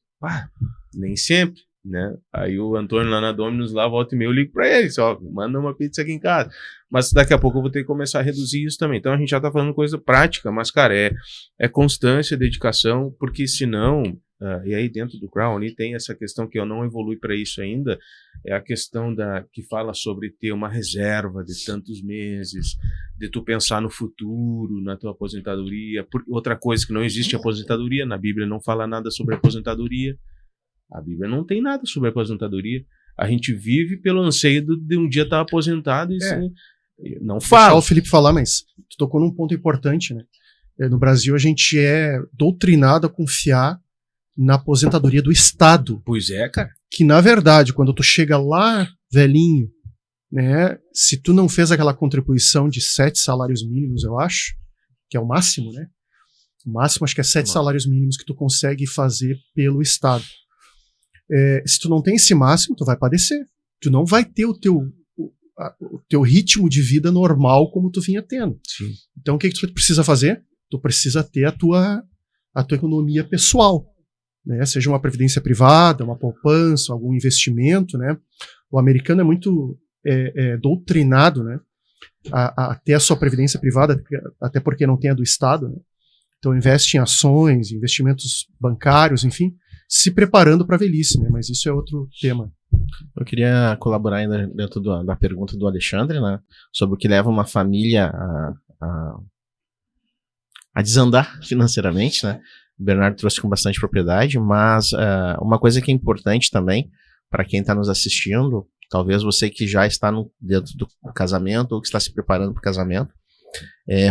Nem sempre, né? Aí o Antônio lá na Domino's, lá volta e meia, eu ligo pra ele, só manda uma pizza aqui em casa. Mas daqui a pouco eu vou ter que começar a reduzir isso também. Então a gente já tá falando coisa prática, mas, cara, é constância, dedicação, porque senão, e aí dentro do Crown ali tem essa questão que eu não evolui para isso ainda, é a questão que fala sobre ter uma reserva de tantos meses, de tu pensar no futuro, na tua aposentadoria. Outra coisa que não existe aposentadoria, na Bíblia não fala nada sobre aposentadoria. A Bíblia não tem nada sobre aposentadoria. A gente vive pelo anseio de um dia estar aposentado e não fala. Deixar o Felipe falar, mas tu tocou num ponto importante, né? No Brasil a gente é doutrinado a confiar na aposentadoria do Estado. Pois é, cara. Que na verdade, quando tu chega lá, velhinho, né? Se tu não fez aquela contribuição de 7 salários mínimos, eu acho, que é o máximo, né? O máximo acho que é 7 salários mínimos que tu consegue fazer pelo Estado. Se tu não tem esse máximo, tu vai padecer. Tu não vai ter o teu ritmo de vida normal como tu vinha tendo. Sim. Então o que tu precisa fazer? Tu precisa ter a tua economia pessoal, né? Seja uma previdência privada, uma poupança, algum investimento, né? O americano é muito doutrinado, né? A ter a sua previdência privada, até porque não tem a do Estado, né? Então investe em ações, investimentos bancários, enfim, se preparando para a velhice, né? Mas isso é outro tema. Eu queria colaborar ainda dentro da pergunta do Alexandre, né? Sobre o que leva uma família a desandar financeiramente, né? O Bernardo trouxe com bastante propriedade, mas uma coisa que é importante também para quem está nos assistindo, talvez você que já está dentro do casamento ou que está se preparando para o casamento,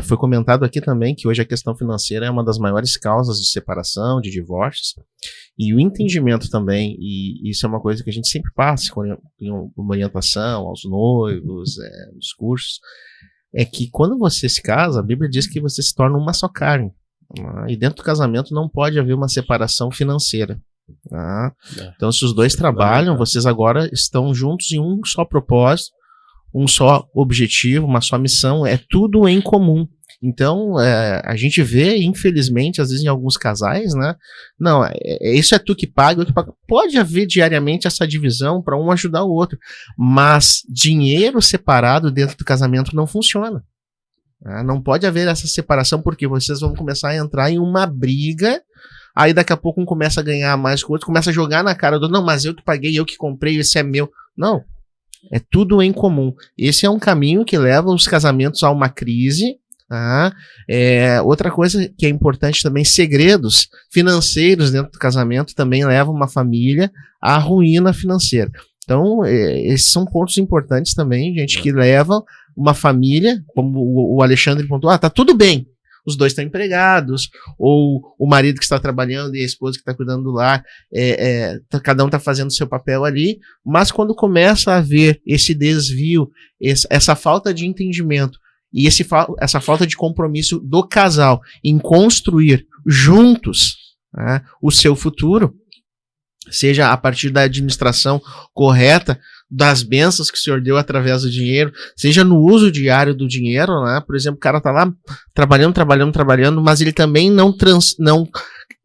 foi comentado aqui também que hoje a questão financeira é uma das maiores causas de separação, de divórcios, e o entendimento também, e isso é uma coisa que a gente sempre passa com uma orientação aos noivos, nos cursos, é que quando você se casa, a Bíblia diz que você se torna uma só carne, e dentro do casamento não pode haver uma separação financeira. Então se os dois trabalham, vocês agora estão juntos em um só propósito, um só objetivo, uma só missão, é tudo em comum. Então, a gente vê, infelizmente, às vezes em alguns casais, né? Não, isso é tu que paga, eu que pago. Pode haver diariamente essa divisão para um ajudar o outro, mas dinheiro separado dentro do casamento não funciona. Não pode haver essa separação, porque vocês vão começar a entrar em uma briga, aí daqui a pouco um começa a ganhar mais que o outro, começa a jogar na cara do outro, não, mas eu que paguei, eu que comprei, esse é meu. Não. É tudo em comum. Esse é um caminho que leva os casamentos a uma crise. Outra coisa que é importante também, segredos financeiros dentro do casamento também levam uma família à ruína financeira. Então, esses são pontos importantes também, gente, que levam uma família, como o Alexandre pontuou, tá tudo bem. Os dois estão empregados, ou o marido que está trabalhando e a esposa que está cuidando do lar, cada um está fazendo o seu papel ali, mas quando começa a haver esse desvio, essa falta de entendimento e essa falta de compromisso do casal em construir juntos, né, o seu futuro, seja a partir da administração correta, das bênçãos que o Senhor deu através do dinheiro, seja no uso diário do dinheiro, né? Por exemplo, o cara tá lá trabalhando, mas ele também não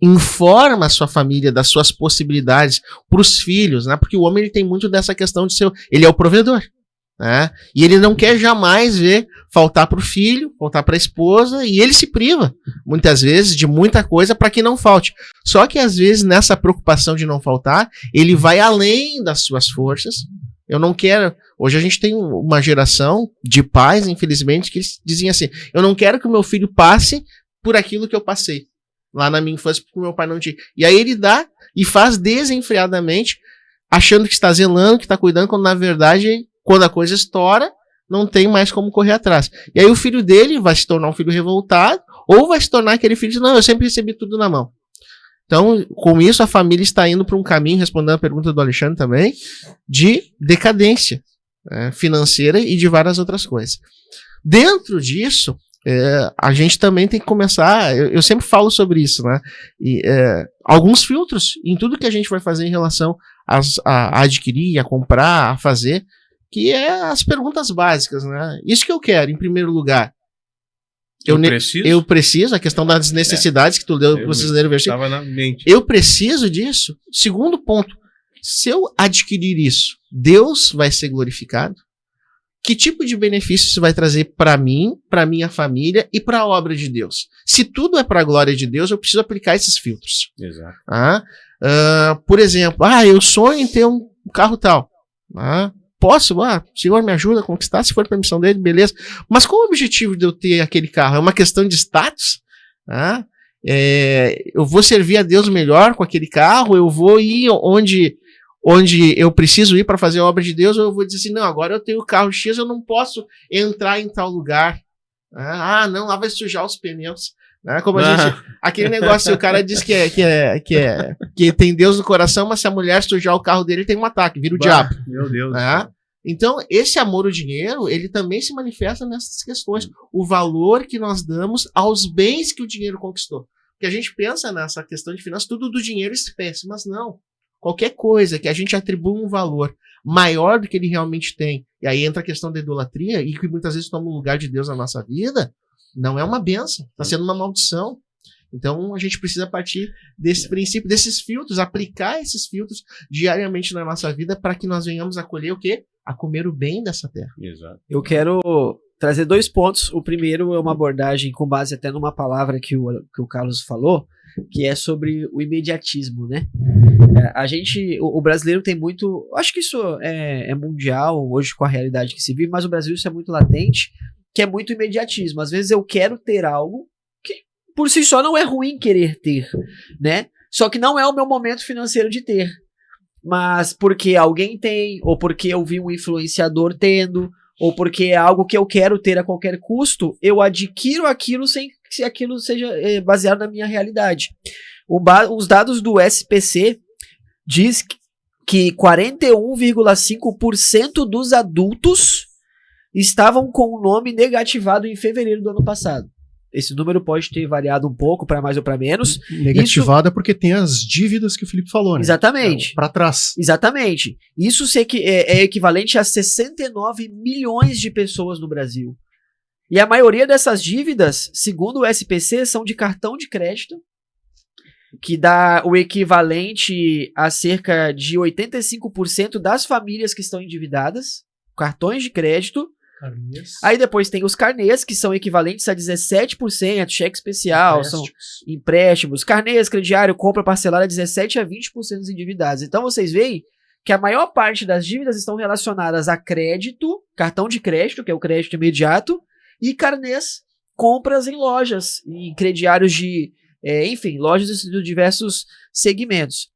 informa a sua família das suas possibilidades para os filhos, né? Porque o homem ele tem muito dessa questão de ser, ele é o provedor. né? E ele não quer jamais ver faltar para o filho, faltar para a esposa, e ele se priva, muitas vezes, de muita coisa para que não falte. Só que, às vezes, nessa preocupação de não faltar, ele vai além das suas forças. Eu não quero... Hoje a gente tem uma geração de pais, infelizmente, que dizem assim, eu não quero que o meu filho passe por aquilo que eu passei lá na minha infância, porque o meu pai não tinha. E aí ele dá e faz desenfreadamente, achando que está zelando, que está cuidando, quando na verdade, quando a coisa estoura, não tem mais como correr atrás. E aí o filho dele vai se tornar um filho revoltado, ou vai se tornar aquele filho de, não, eu sempre recebi tudo na mão. Então, com isso, a família está indo para um caminho, respondendo a pergunta do Alexandre também, de decadência financeira e de várias outras coisas. Dentro disso, a gente também tem que começar, eu sempre falo sobre isso, né? Alguns filtros em tudo que a gente vai fazer em relação a adquirir, a comprar, a fazer, que é as perguntas básicas, né? Isso que eu quero, em primeiro lugar. Eu preciso, a questão das necessidades que tu leu, vocês leram o versículo. Estava na mente. Eu preciso disso. Segundo ponto, se eu adquirir isso, Deus vai ser glorificado? Que tipo de benefício isso vai trazer para mim, para minha família e para a obra de Deus? Se tudo é para a glória de Deus, eu preciso aplicar esses filtros. Exato. Por exemplo, eu sonho em ter um carro tal. Posso? Senhor, me ajuda a conquistar, se for permissão dele, beleza. Mas qual o objetivo de eu ter aquele carro? É uma questão de status? Eu vou servir a Deus melhor com aquele carro? Eu vou ir onde eu preciso ir para fazer a obra de Deus? Ou eu vou dizer assim, não, agora eu tenho o carro X, eu não posso entrar em tal lugar. Não, lá vai sujar os pneus. Como a gente, aquele negócio, o cara diz que tem Deus no coração, mas se a mulher sujar o carro dele, tem um ataque, vira o diabo. Meu Deus. Então, esse amor ao dinheiro, ele também se manifesta nessas questões. O valor que nós damos aos bens que o dinheiro conquistou. Porque a gente pensa nessa questão de finanças, tudo do dinheiro espécie, mas não. Qualquer coisa que a gente atribua um valor maior do que ele realmente tem, e aí entra a questão da idolatria, e que muitas vezes toma o lugar de Deus na nossa vida, não é uma bênção, está sendo uma maldição. Então a gente precisa partir desse princípio, desses filtros, aplicar esses filtros diariamente na nossa vida para que nós venhamos a colher o quê? A comer o bem dessa terra. Exato. Eu quero trazer 2 pontos. O primeiro é uma abordagem com base até numa palavra que o Carlos falou, que é sobre o imediatismo, né? O brasileiro tem muito... Acho que isso é mundial hoje com a realidade que se vive, mas o Brasil isso é muito latente, que é muito imediatismo. Às vezes eu quero ter algo que por si só não é ruim querer ter, né? Só que não é o meu momento financeiro de ter. Mas porque alguém tem, ou porque eu vi um influenciador tendo, ou porque é algo que eu quero ter a qualquer custo, eu adquiro aquilo sem que aquilo seja baseado na minha realidade. Os dados do SPC diz que 41,5% dos adultos estavam com o nome negativado em fevereiro do ano passado. Esse número pode ter variado um pouco, para mais ou para menos. Negativada porque tem as dívidas que o Felipe falou, né? Exatamente. Para trás. Exatamente. Isso é equivalente a 69 milhões de pessoas no Brasil. E a maioria dessas dívidas, segundo o SPC, são de cartão de crédito, que dá o equivalente a cerca de 85% das famílias que estão endividadas, cartões de crédito. Carnês. Aí depois tem os carnês, que são equivalentes a 17%, cheque especial, são empréstimos, carnês, crediário, compra parcelada, 17% a 20% dos endividados. Então vocês veem que a maior parte das dívidas estão relacionadas a crédito, cartão de crédito, que é o crédito imediato, e carnês, compras em lojas, em crediários de, lojas de diversos segmentos.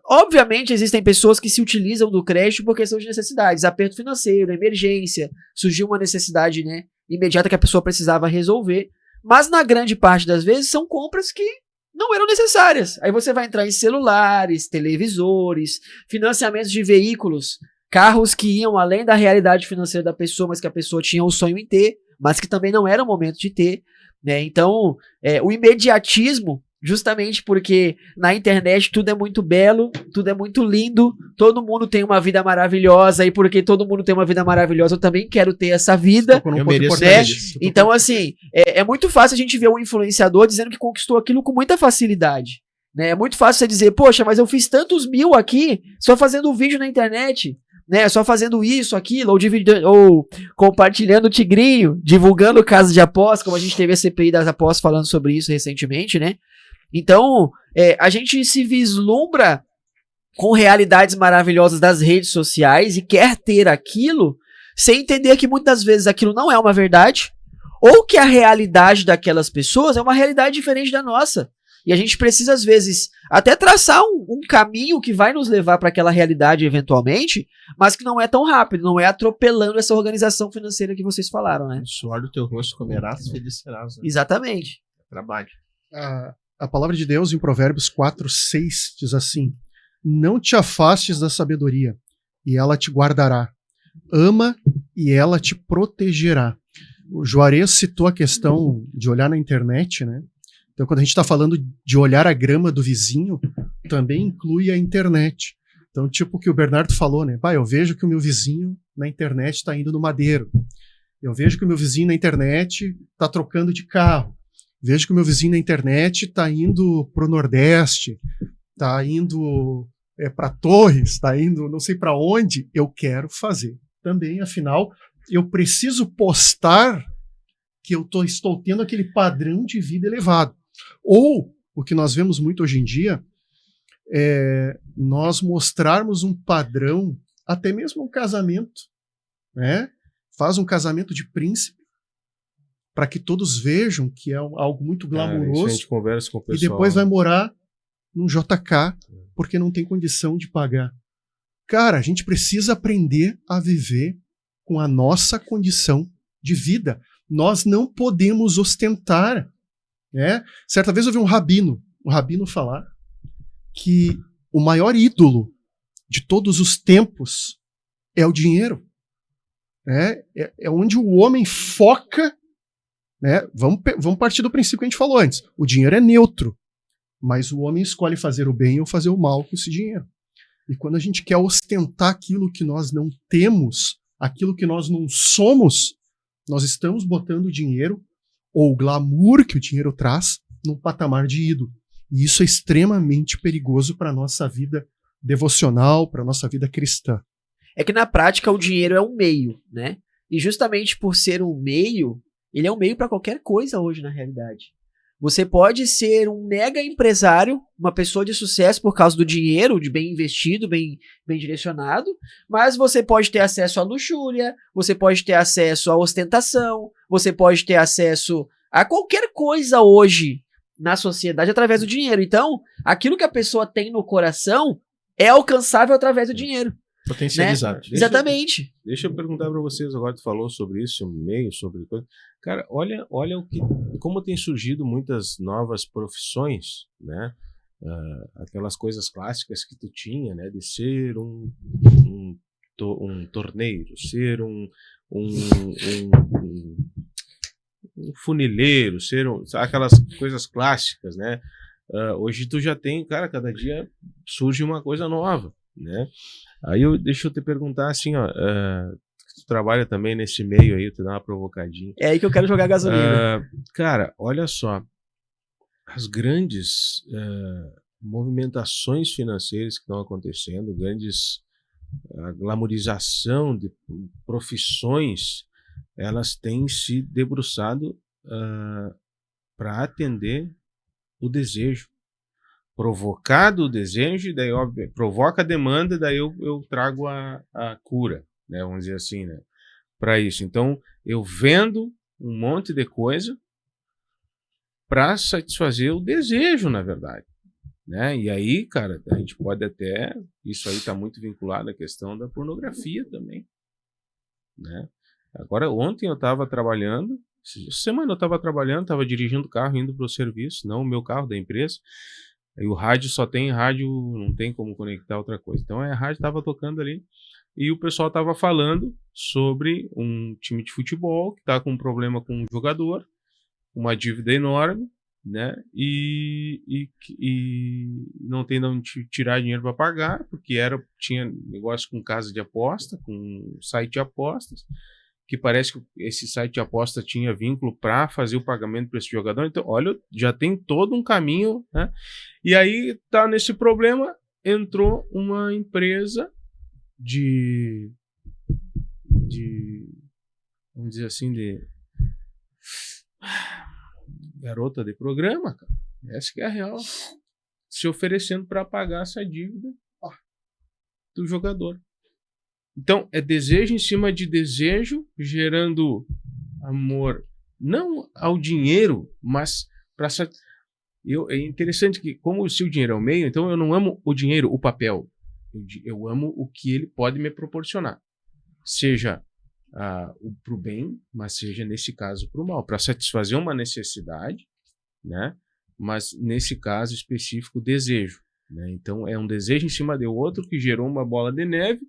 Obviamente existem pessoas que se utilizam do crédito por questão de necessidades, aperto financeiro, emergência, surgiu uma necessidade, né, imediata que a pessoa precisava resolver, mas na grande parte das vezes são compras que não eram necessárias. Aí você vai entrar em celulares, televisores, financiamentos de veículos, carros que iam além da realidade financeira da pessoa, mas que a pessoa tinha o sonho em ter, mas que também não era o momento de ter, né? Então, o imediatismo, justamente porque na internet tudo é muito belo, tudo é muito lindo, todo mundo tem uma vida maravilhosa, e porque todo mundo tem uma vida maravilhosa, eu também quero ter essa vida. Eu mereço, né? Então, assim, é muito fácil a gente ver um influenciador dizendo que conquistou aquilo com muita facilidade, né? É muito fácil você dizer, poxa, mas eu fiz tantos mil aqui, só fazendo um vídeo na internet. né, só fazendo isso, aquilo, ou compartilhando o tigrinho, divulgando casa de apostas, como a gente teve a CPI das apostas falando sobre isso recentemente, né? Então, a gente se vislumbra com realidades maravilhosas das redes sociais e quer ter aquilo sem entender que muitas vezes aquilo não é uma verdade, ou que a realidade daquelas pessoas é uma realidade diferente da nossa. E a gente precisa, às vezes, até traçar um caminho que vai nos levar para aquela realidade eventualmente, mas que não é tão rápido, não é atropelando essa organização financeira que vocês falaram, né? O suor do teu rosto comerás, feliz serás. Né? Exatamente. Trabalho. A palavra de Deus em Provérbios 4:6 diz assim: não te afastes da sabedoria, e ela te guardará. Ama, e ela te protegerá. O Juarez citou a questão de olhar na internet, né? Então, quando a gente está falando de olhar a grama do vizinho, também inclui a internet. Então, tipo o que o Bernardo falou, né? Eu vejo que o meu vizinho na internet está indo no Madeiro. Eu vejo que o meu vizinho na internet está trocando de carro. Vejo que o meu vizinho na internet está indo para o Nordeste, está indo para Torres, está indo não sei para onde. Eu quero fazer também, afinal, eu preciso postar que eu estou tendo aquele padrão de vida elevado. Ou, o que nós vemos muito hoje em dia, é nós mostrarmos um padrão, até mesmo um casamento, né? Faz um casamento de príncipe, para que todos vejam que é algo muito glamouroso, a gente conversa com o pessoal. E depois vai morar num JK, porque não tem condição de pagar. Cara, a gente precisa aprender a viver com a nossa condição de vida. Nós não podemos ostentar. Né? Certa vez eu vi um rabino falar que o maior ídolo de todos os tempos é o dinheiro. Né? É onde o homem foca. Né? Vamos partir do princípio que a gente falou antes. O dinheiro é neutro, mas o homem escolhe fazer o bem ou fazer o mal com esse dinheiro. E quando a gente quer ostentar aquilo que nós não temos, aquilo que nós não somos, nós estamos botando o dinheiro ou o glamour que o dinheiro traz num patamar de ídolo. E isso é extremamente perigoso para a nossa vida devocional, para a nossa vida cristã. É que na prática o dinheiro é um meio, né? E justamente por ser um meio, ele é um meio para qualquer coisa hoje na realidade. Você pode ser um mega empresário, uma pessoa de sucesso por causa do dinheiro, de bem investido, bem direcionado, mas você pode ter acesso à luxúria, você pode ter acesso à ostentação, você pode ter acesso a qualquer coisa hoje na sociedade através do dinheiro. Então, aquilo que a pessoa tem no coração é alcançável através do dinheiro. Potencializado. Né? Exatamente. Deixa eu perguntar para vocês, agora tu falou sobre isso, meio, sobre coisa. Cara, olha como tem surgido muitas novas profissões, né? Aquelas coisas clássicas que tu tinha, né? De ser um torneiro, ser um funileiro, ser aquelas coisas clássicas, né? Hoje tu já tem, cara, cada dia surge uma coisa nova, né? Aí deixa eu te perguntar assim, ó, tu trabalha também nesse meio aí, tu dá uma provocadinha. É aí que eu quero jogar gasolina. Cara, olha só, as grandes movimentações financeiras que estão acontecendo, a glamorização de profissões, elas têm se debruçado para atender o desejo. Provocado o desejo, e daí óbvio, provoca a demanda, daí eu trago a cura, né, vamos dizer assim, né, para isso. Então, eu vendo um monte de coisa para satisfazer o desejo, na verdade, né? E aí, cara, a gente pode até, isso aí está muito vinculado à questão da pornografia também, né? Agora, ontem eu estava trabalhando, semana eu estava trabalhando, estava dirigindo o carro, indo para o serviço, não o meu carro, da empresa. Aí o rádio só tem rádio, não tem como conectar outra coisa. Então a rádio estava tocando ali e o pessoal estava falando sobre um time de futebol que está com um problema com um jogador, uma dívida enorme, né? E não tem de onde tirar dinheiro para pagar, porque tinha negócio com casa de aposta, com site de apostas, que parece que esse site de aposta tinha vínculo para fazer o pagamento para esse jogador. Então, olha, já tem todo um caminho, né? E aí tá nesse problema, entrou uma empresa de vamos dizer assim, de garota de programa, cara. Essa que é a real. Se oferecendo para pagar essa dívida do jogador. Então, é desejo em cima de desejo, gerando amor, não ao dinheiro, mas para é interessante que, como se o dinheiro é o meio, então eu não amo o dinheiro, o papel. Eu amo o que ele pode me proporcionar. Seja para o bem, mas seja, nesse caso, para o mal. Para satisfazer uma necessidade, né? Mas, nesse caso específico, desejo. Né? Então, é um desejo em cima de outro que gerou uma bola de neve,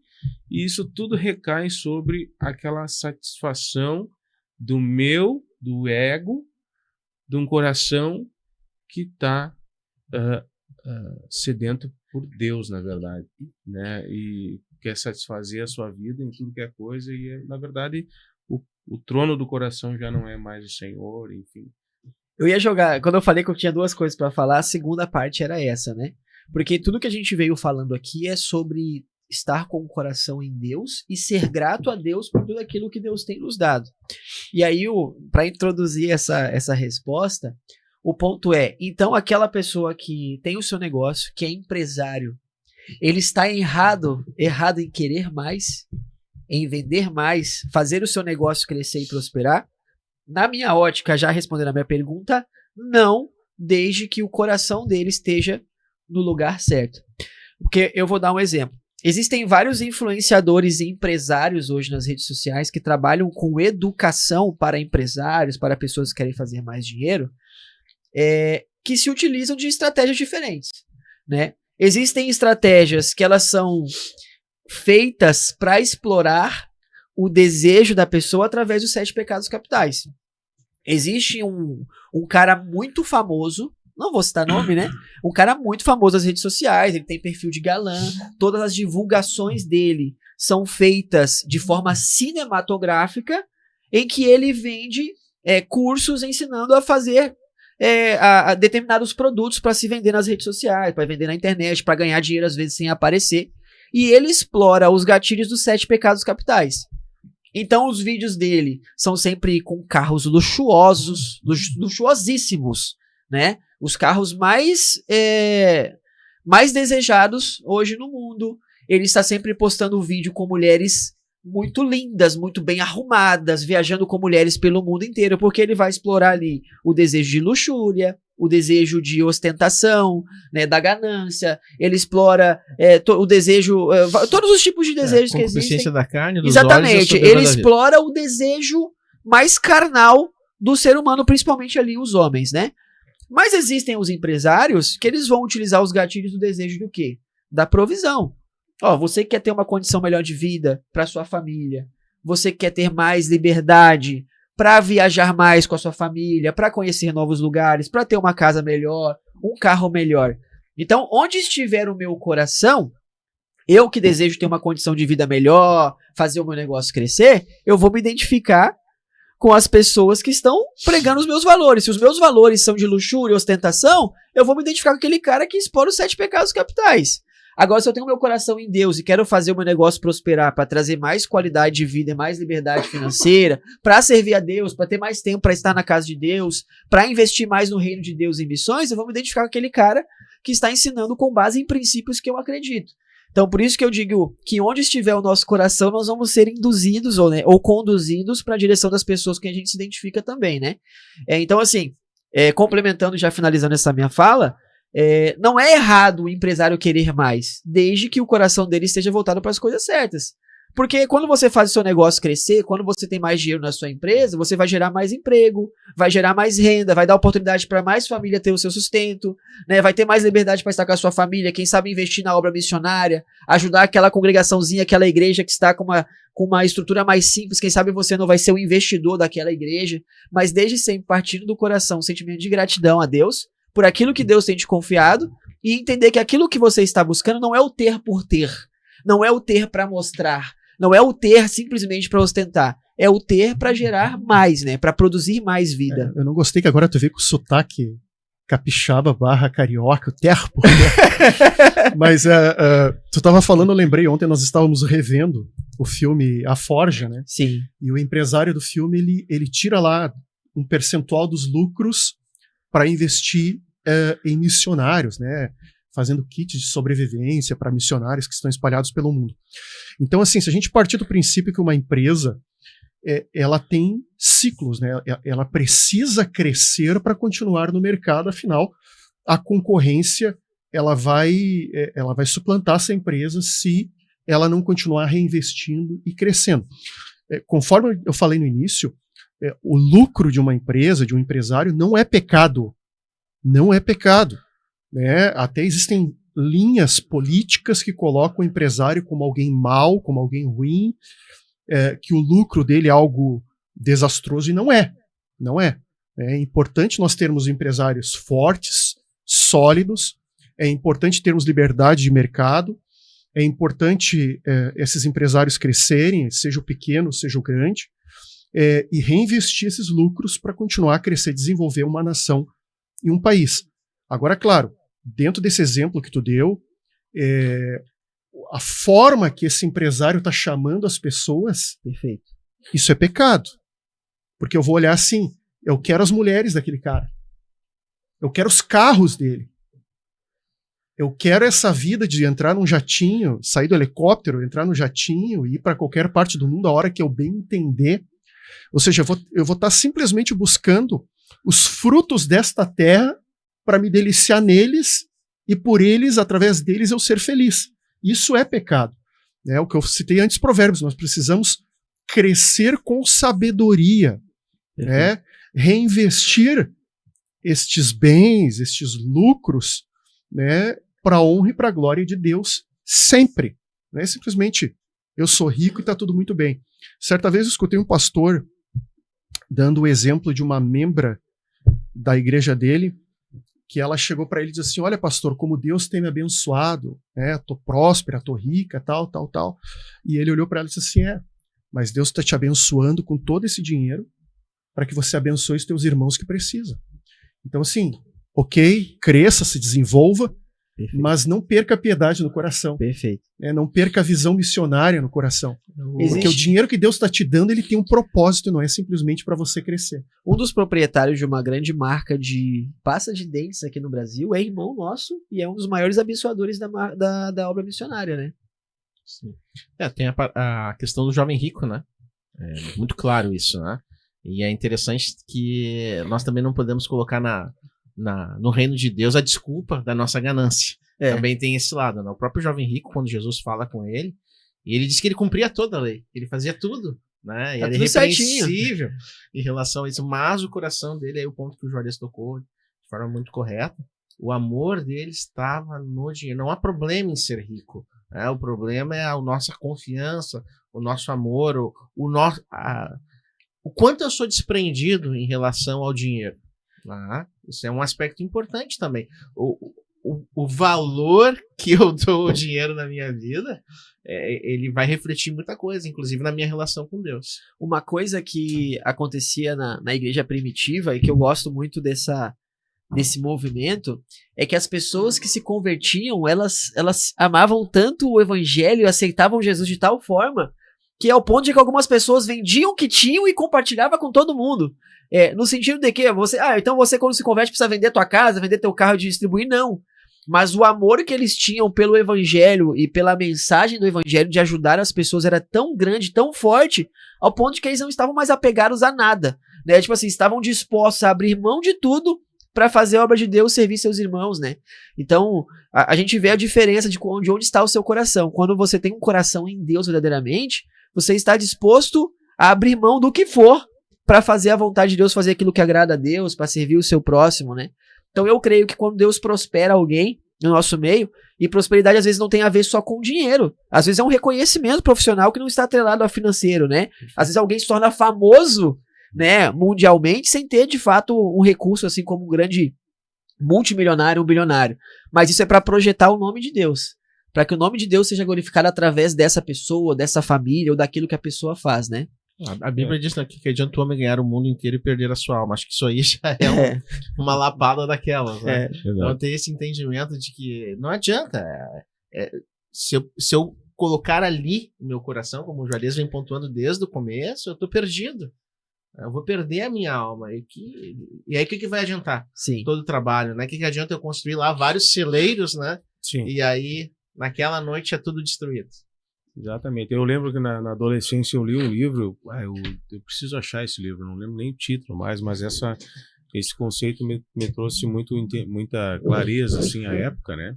e isso tudo recai sobre aquela satisfação do ego, de um coração que está sedento por Deus, na verdade, né? E quer satisfazer a sua vida em tudo que é coisa, e, na verdade, o trono do coração já não é mais o Senhor, enfim. Eu ia jogar, quando eu falei que eu tinha duas coisas pra falar, a segunda parte era essa, né? Porque tudo que a gente veio falando aqui é sobre estar com o coração em Deus e ser grato a Deus por tudo aquilo que Deus tem nos dado. E aí, para introduzir essa resposta, o ponto é, então aquela pessoa que tem o seu negócio, que é empresário, ele está errado em querer mais, em vender mais, fazer o seu negócio crescer e prosperar? Na minha ótica, já respondendo a minha pergunta, não, desde que o coração dele esteja no lugar certo. Porque eu vou dar um exemplo. Existem vários influenciadores e empresários hoje nas redes sociais que trabalham com educação para empresários, para pessoas que querem fazer mais dinheiro, que se utilizam de estratégias diferentes, né? Existem estratégias que elas são feitas para explorar o desejo da pessoa através dos 7 pecados capitais. Existe um cara muito famoso, não vou citar nome, né? Um cara muito famoso nas redes sociais, ele tem perfil de galã, todas as divulgações dele são feitas de forma cinematográfica, em que ele vende cursos ensinando a fazer a determinados produtos para se vender nas redes sociais, para vender na internet, para ganhar dinheiro às vezes sem aparecer. E ele explora os gatilhos dos 7 pecados capitais. Então os vídeos dele são sempre com carros luxuosos, luxuosíssimos, né? Os carros mais desejados hoje no mundo. Ele está sempre postando vídeo com mulheres muito lindas, muito bem arrumadas, viajando com mulheres pelo mundo inteiro, porque ele vai explorar ali o desejo de luxúria, o desejo de ostentação, né, da ganância. Ele explora o desejo, todos os tipos de desejos que existem. Da carne, dos exatamente. Olhos, ele explora o desejo mais carnal do ser humano, principalmente ali os homens, né? Mas existem os empresários que eles vão utilizar os gatilhos do desejo do quê? Da provisão. Ó, você quer ter uma condição melhor de vida para sua família, você quer ter mais liberdade para viajar mais com a sua família, para conhecer novos lugares, para ter uma casa melhor, um carro melhor. Então, onde estiver o meu coração, eu que desejo ter uma condição de vida melhor, fazer o meu negócio crescer, eu vou me identificar com as pessoas que estão pregando os meus valores. Se os meus valores são de luxúria e ostentação, eu vou me identificar com aquele cara que explora os 7 pecados capitais. Agora, se eu tenho meu coração em Deus e quero fazer o meu negócio prosperar para trazer mais qualidade de vida e mais liberdade financeira, para servir a Deus, para ter mais tempo para estar na casa de Deus, para investir mais no reino de Deus em missões, eu vou me identificar com aquele cara que está ensinando com base em princípios que eu acredito. Então, por isso que eu digo que onde estiver o nosso coração, nós vamos ser induzidos ou conduzidos para a direção das pessoas que a gente se identifica também, né? Então, assim, complementando e já finalizando essa minha fala, não é errado o empresário querer mais, desde que o coração dele esteja voltado para as coisas certas. Porque quando você faz o seu negócio crescer, quando você tem mais dinheiro na sua empresa, você vai gerar mais emprego, vai gerar mais renda, vai dar oportunidade para mais família ter o seu sustento, né? Vai ter mais liberdade para estar com a sua família, quem sabe investir na obra missionária, ajudar aquela congregaçãozinha, aquela igreja que está com uma estrutura mais simples, quem sabe você não vai ser o investidor daquela igreja, mas desde sempre partindo do coração, um sentimento de gratidão a Deus, por aquilo que Deus tem te confiado, e entender que aquilo que você está buscando não é o ter por ter, não é o ter para mostrar, não é o ter simplesmente para ostentar, é o ter para gerar mais, né? Para produzir mais vida. Eu não gostei que agora tu veio com sotaque capixaba / carioca, o terra por terra. Mas tu tava falando, eu lembrei, ontem nós estávamos revendo o filme A Forja, né? Sim. E o empresário do filme, ele tira lá um percentual dos lucros para investir em missionários, né? Fazendo kits de sobrevivência para missionários que estão espalhados pelo mundo. Então, assim, se a gente partir do princípio que uma empresa ela tem ciclos, né? Ela precisa crescer para continuar no mercado, afinal, a concorrência ela vai suplantar essa empresa se ela não continuar reinvestindo e crescendo. Conforme eu falei no início, o lucro de uma empresa, de um empresário, não é pecado. Não é pecado. Né? Até existem linhas políticas que colocam o empresário como alguém mau, como alguém ruim, que o lucro dele é algo desastroso, e não é. Não é. É importante nós termos empresários fortes, sólidos, é importante termos liberdade de mercado, é importante esses empresários crescerem, seja o pequeno, seja o grande, e reinvestir esses lucros para continuar a crescer, desenvolver uma nação e um país. Agora, claro, dentro desse exemplo que tu deu, a forma que esse empresário está chamando as pessoas, Perfeito. isso é pecado. Porque eu vou olhar assim, eu quero as mulheres daquele cara. Eu quero os carros dele. Eu quero essa vida de entrar num jatinho, sair do helicóptero, entrar no jatinho e ir para qualquer parte do mundo a hora que eu bem entender. Ou seja, eu vou estar simplesmente buscando os frutos desta terra para me deliciar neles e por eles, através deles, eu ser feliz. Isso é pecado. É o que eu citei antes, Provérbios. Nós precisamos crescer com sabedoria, né? Reinvestir estes bens, estes lucros, né? Para a honra e para a glória de Deus, sempre. Não é simplesmente eu sou rico e está tudo muito bem. Certa vez eu escutei um pastor dando o exemplo de uma membra da igreja dele, que ela chegou para ele e disse assim: olha, pastor, como Deus tem me abençoado, né? Tô próspera, tô rica, tal. E ele olhou para ela e disse assim: mas Deus está te abençoando com todo esse dinheiro para que você abençoe os teus irmãos que precisam. Então, assim, ok, cresça, se desenvolva, Perfeito. mas não perca a piedade no coração. Perfeito. Não perca a visão missionária no coração. Porque o dinheiro que Deus está te dando, ele tem um propósito, não é simplesmente para você crescer. Um dos proprietários de uma grande marca de pasta de dentes aqui no Brasil é irmão nosso e é um dos maiores abençoadores da obra missionária, né? Sim. Tem a questão do jovem rico, né? É muito claro isso, né? E é interessante que nós também não podemos colocar no reino de Deus a desculpa da nossa ganância. Também tem esse lado, né? O próprio jovem rico, quando Jesus fala com ele, ele diz que ele cumpria toda a lei, ele fazia tudo, né? E Tá era tudo irrepreensível em relação a isso, mas o coração dele, aí o ponto que o Juarez tocou de forma muito correta, o amor dele estava no dinheiro. Não há problema em ser rico, né? O problema é a nossa confiança, o nosso amor, o quanto eu sou desprendido em relação ao dinheiro. Isso é um aspecto importante também. O valor que eu dou ao dinheiro na minha vida, ele vai refletir muita coisa, inclusive na minha relação com Deus. Uma coisa que acontecia na igreja primitiva e que eu gosto muito desse movimento é que as pessoas que se convertiam, elas amavam tanto o evangelho e aceitavam Jesus de tal forma que ao ponto de que algumas pessoas vendiam o que tinham e compartilhavam com todo mundo. No sentido de que então você quando se converte precisa vender tua casa, vender teu carro e distribuir, não. Mas o amor que eles tinham pelo evangelho e pela mensagem do evangelho de ajudar as pessoas era tão grande, tão forte, ao ponto de que eles não estavam mais apegados a nada, né? Tipo assim, estavam dispostos a abrir mão de tudo para fazer a obra de Deus, servir seus irmãos, né? Então, a gente vê a diferença de onde está o seu coração. Quando você tem um coração em Deus verdadeiramente, você está disposto a abrir mão do que for para fazer a vontade de Deus, fazer aquilo que agrada a Deus, para servir o seu próximo, né? Então eu creio que quando Deus prospera alguém no nosso meio, e prosperidade às vezes não tem a ver só com dinheiro, às vezes é um reconhecimento profissional que não está atrelado ao financeiro, né? Às vezes alguém se torna famoso, né, mundialmente, sem ter de fato um recurso assim como um grande multimilionário, um bilionário, mas isso é para projetar o nome de Deus, para que o nome de Deus seja glorificado através dessa pessoa, dessa família ou daquilo que a pessoa faz, né? A Bíblia diz aqui que adianta o homem ganhar o mundo inteiro e perder a sua alma. Acho que isso aí já é uma lapada daquelas, né? Então tem esse entendimento de que não adianta. Se eu colocar ali o meu coração, como o Juarez vem pontuando desde o começo, eu tô perdido. Eu vou perder a minha alma. E aí o que vai adiantar? Sim. Todo o trabalho, né? O que adianta eu construir lá vários celeiros, né? Sim. E aí, naquela noite, é tudo destruído. Exatamente. Eu lembro que na adolescência eu li um livro, eu preciso achar esse livro, não lembro nem o título mais, mas esse conceito me trouxe muita clareza assim à época, né?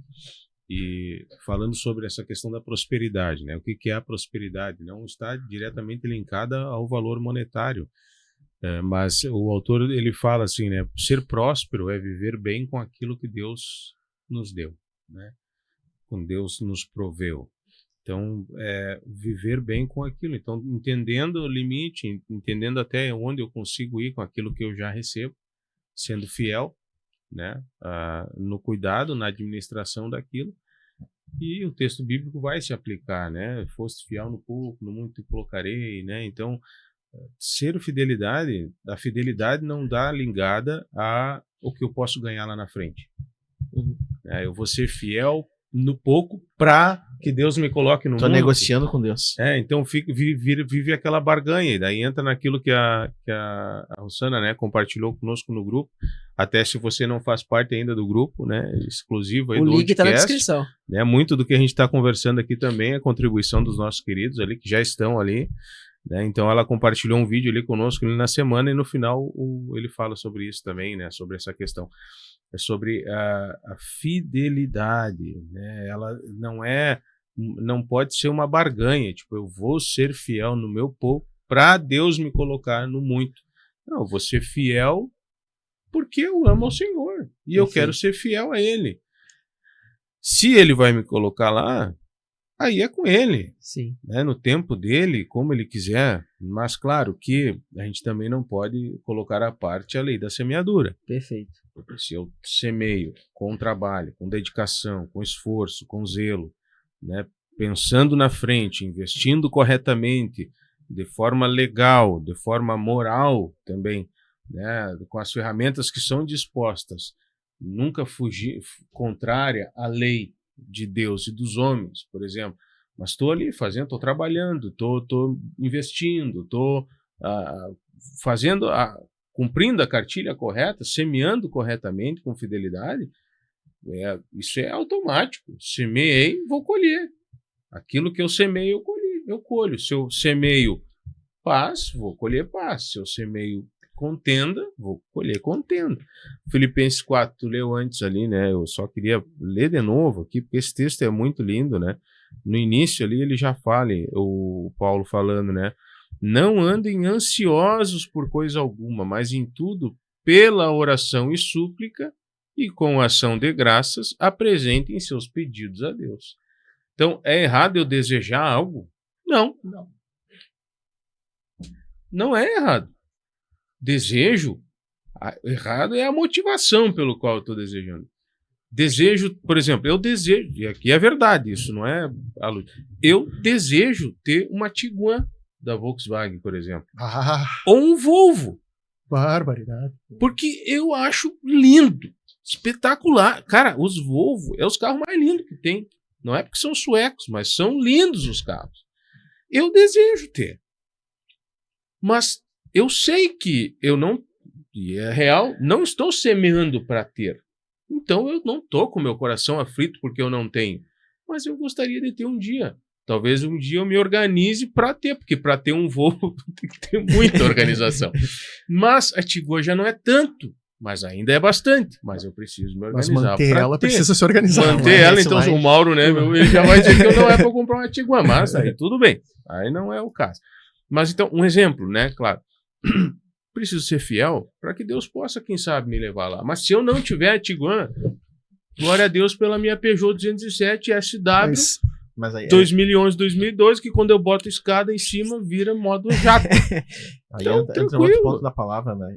E falando sobre essa questão da prosperidade, né? O que é a prosperidade? Não está diretamente linkada ao valor monetário, mas o autor ele fala assim, né? Ser próspero é viver bem com aquilo que Deus nos deu, né? Com Deus nos proveu. Então, viver bem com aquilo. Então, entendendo o limite, entendendo até onde eu consigo ir com aquilo que eu já recebo, sendo fiel, né, no cuidado, na administração daquilo. E o texto bíblico vai se aplicar, né? Foste fiel no pouco, no muito te colocarei, né? Então, a fidelidade não dá ligada a o que eu posso ganhar lá na frente. Eu vou ser fiel no pouco para que Deus me coloque no mundo. Tô negociando com Deus. Então vive aquela barganha, e daí entra naquilo que a Rosana, né, compartilhou conosco no grupo. Até se você não faz parte ainda do grupo, né, exclusivo aí o do link está na Oldcast, descrição. né, muito do que a gente está conversando aqui também é a contribuição dos nossos queridos ali, que já estão ali, né. Então ela compartilhou um vídeo ali conosco ali na semana, e no final ele fala sobre isso também, né, sobre essa questão. É sobre a fidelidade, né? Ela não pode ser uma barganha, tipo, eu vou ser fiel no meu pouco para Deus me colocar no muito. Não, eu vou ser fiel porque eu amo ao Senhor e eu quero ser fiel a Ele. Se Ele vai me colocar lá, aí é com Ele. Sim. Né? No tempo dele, como Ele quiser. Mas claro que a gente também não pode colocar à parte a lei da semeadura. Perfeito. Se eu semeio com trabalho, com dedicação, com esforço, com zelo, né, pensando na frente, investindo corretamente, de forma legal, de forma moral também, né, com as ferramentas que são dispostas, nunca fugir contrária à lei de Deus e dos homens, por exemplo, mas estou ali fazendo, estou trabalhando, estou investindo, estou fazendo cumprindo a cartilha correta, semeando corretamente, com fidelidade, isso é automático. Semeei, vou colher. Aquilo que eu semeio, eu colho. Se eu semeio paz, vou colher paz. Se eu semeio contenda, vou colher contenda. Filipenses 4, tu leu antes ali, né? Eu só queria ler de novo aqui, porque esse texto é muito lindo, né? No início ali ele já fala, o Paulo falando, né? Não andem ansiosos por coisa alguma, mas em tudo, pela oração e súplica, e com ação de graças, apresentem seus pedidos a Deus. Então, é errado eu desejar algo? Não. Não é errado. Desejo, errado é a motivação pelo qual eu estou desejando. Desejo, por exemplo, eu desejo, e aqui é verdade, isso não é a luz. Eu desejo ter uma Tiguan da Volkswagen, por exemplo. Ou um Volvo. Barbaridade. Porque eu acho lindo, espetacular. Cara, os Volvo é os carros mais lindos que tem. Não é porque são suecos, mas são lindos os carros. Eu desejo ter. Mas eu sei que eu não, e é real, não estou semeando para ter. Então eu não estou com meu coração aflito porque eu não tenho. Mas eu gostaria de ter um dia. Talvez um dia eu me organize para ter, porque para ter um voo tem que ter muita organização. Mas a Tiguan já não é tanto, mas ainda é bastante. Mas eu preciso me organizar. Mas manter ela precisa se organizar. Manter ela, então o Mauro, né, ele já vai dizer que não é para comprar uma Tiguan, mas aí tudo bem. Aí não é o caso. Mas então, um exemplo, né, claro. Preciso ser fiel para que Deus possa, quem sabe, me levar lá. Mas se eu não tiver a Tiguan, glória a Deus pela minha Peugeot 207 SW. Mas aí, 2011, 2012, que quando eu boto escada em cima, vira modo jato. aí Então, entra outro tranquilo. ponto da palavra, né?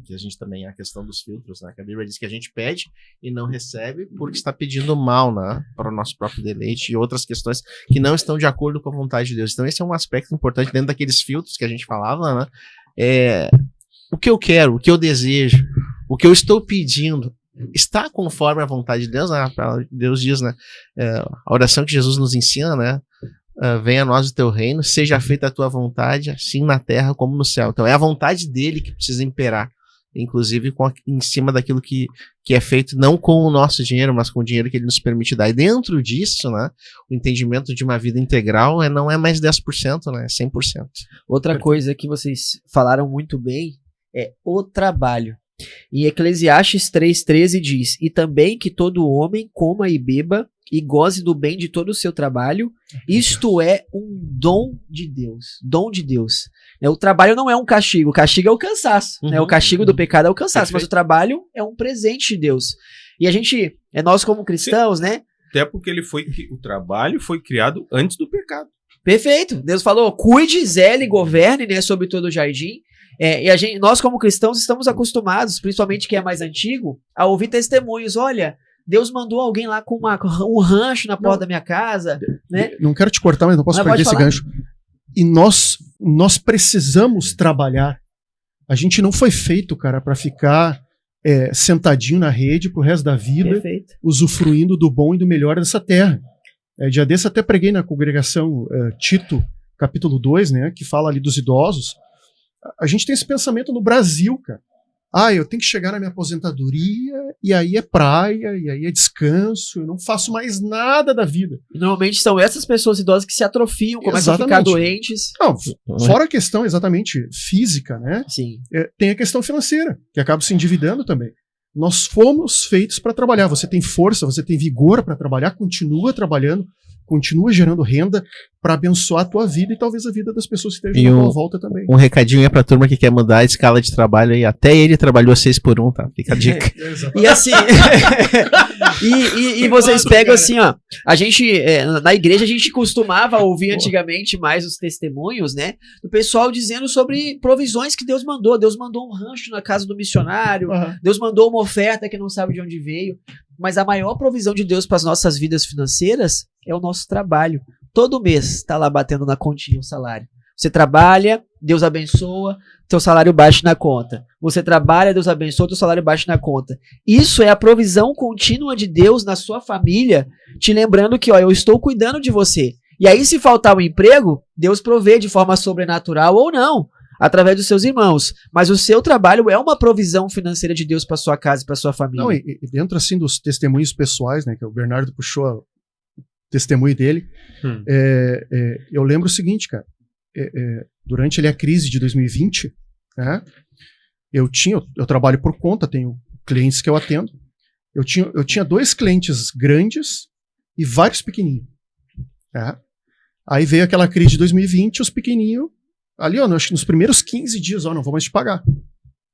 Que a gente também, a questão dos filtros, né? Que a Bíblia diz que a gente pede e não recebe porque está pedindo mal, né? Para o nosso próprio deleite e outras questões que não estão de acordo com a vontade de Deus. Então esse é um aspecto importante dentro daqueles filtros que a gente falava, né? O que eu quero, o que eu desejo, o que eu estou pedindo, está conforme a vontade de Deus, né? Deus diz, né? A oração que Jesus nos ensina, né? Venha a nós o teu reino, seja feita a tua vontade, assim na terra como no céu. Então é a vontade dele que precisa imperar, inclusive em cima daquilo que é feito, não com o nosso dinheiro, mas com o dinheiro que ele nos permite dar. E dentro disso, né? O entendimento de uma vida integral não é mais 10%, né? É 100%. Outra coisa que vocês falaram muito bem é o trabalho. Em Eclesiastes 3,13 diz: e também que todo homem coma e beba e goze do bem de todo o seu trabalho, isto é um dom de Deus. Dom de Deus. O trabalho não é um castigo, o castigo é o cansaço. O castigo do pecado é o cansaço, mas o trabalho é um presente de Deus. E a gente, nós como cristãos, né? Até porque o trabalho foi criado antes do pecado. Perfeito. Deus falou: cuide, zele, governe, né, sobre todo o jardim. E nós, como cristãos, estamos acostumados, principalmente quem é mais antigo, a ouvir testemunhos. Olha, Deus mandou alguém lá com um rancho na porta da minha casa, né? Não quero te cortar, mas não posso perder esse gancho. E nós precisamos trabalhar. A gente não foi feito, cara, para ficar sentadinho na rede pro resto da vida, Perfeito. Usufruindo do bom e do melhor dessa terra. Dia desse até preguei na congregação Tito, capítulo 2, né, que fala ali dos idosos. A gente tem esse pensamento no Brasil, cara. Eu tenho que chegar na minha aposentadoria, e aí é praia, e aí é descanso, eu não faço mais nada da vida. E normalmente são essas pessoas idosas que se atrofiam, começam a ficar doentes. Não, fora a questão exatamente física, né? Sim. Tem a questão financeira, que acaba se endividando também. Nós fomos feitos para trabalhar. Você tem força, você tem vigor para trabalhar, continua trabalhando, continua gerando renda para abençoar a tua vida e talvez a vida das pessoas que estejam à tua volta também. Um recadinho pra turma que quer mudar a escala de trabalho aí. Até ele trabalhou 6x1, tá? Fica a dica. E assim, e vocês pegam assim, ó, a gente, na igreja a gente costumava ouvir antigamente mais os testemunhos, né, do pessoal dizendo sobre provisões que Deus mandou. Deus mandou um rancho na casa do missionário, Deus mandou uma oferta que não sabe de onde veio. Mas a maior provisão de Deus para as nossas vidas financeiras é o nosso trabalho. Todo mês está lá batendo na continha o salário. Você trabalha, Deus abençoa, teu salário bate na conta. Você trabalha, Deus abençoa, teu salário bate na conta. Isso é a provisão contínua de Deus na sua família, te lembrando que, eu estou cuidando de você. E aí, se faltar um emprego, Deus provê de forma sobrenatural ou não, através dos seus irmãos. Mas o seu trabalho é uma provisão financeira de Deus para sua casa e para sua família. Não, e dentro assim dos testemunhos pessoais, né, que o Bernardo puxou o testemunho dele, eu lembro o seguinte, cara, durante a crise de 2020, né, eu trabalho por conta, tenho clientes que eu atendo, eu tinha 2 clientes grandes e vários pequenininhos. Né? Aí veio aquela crise de 2020, os pequenininhos ali, acho que nos primeiros 15 dias, não vou mais te pagar.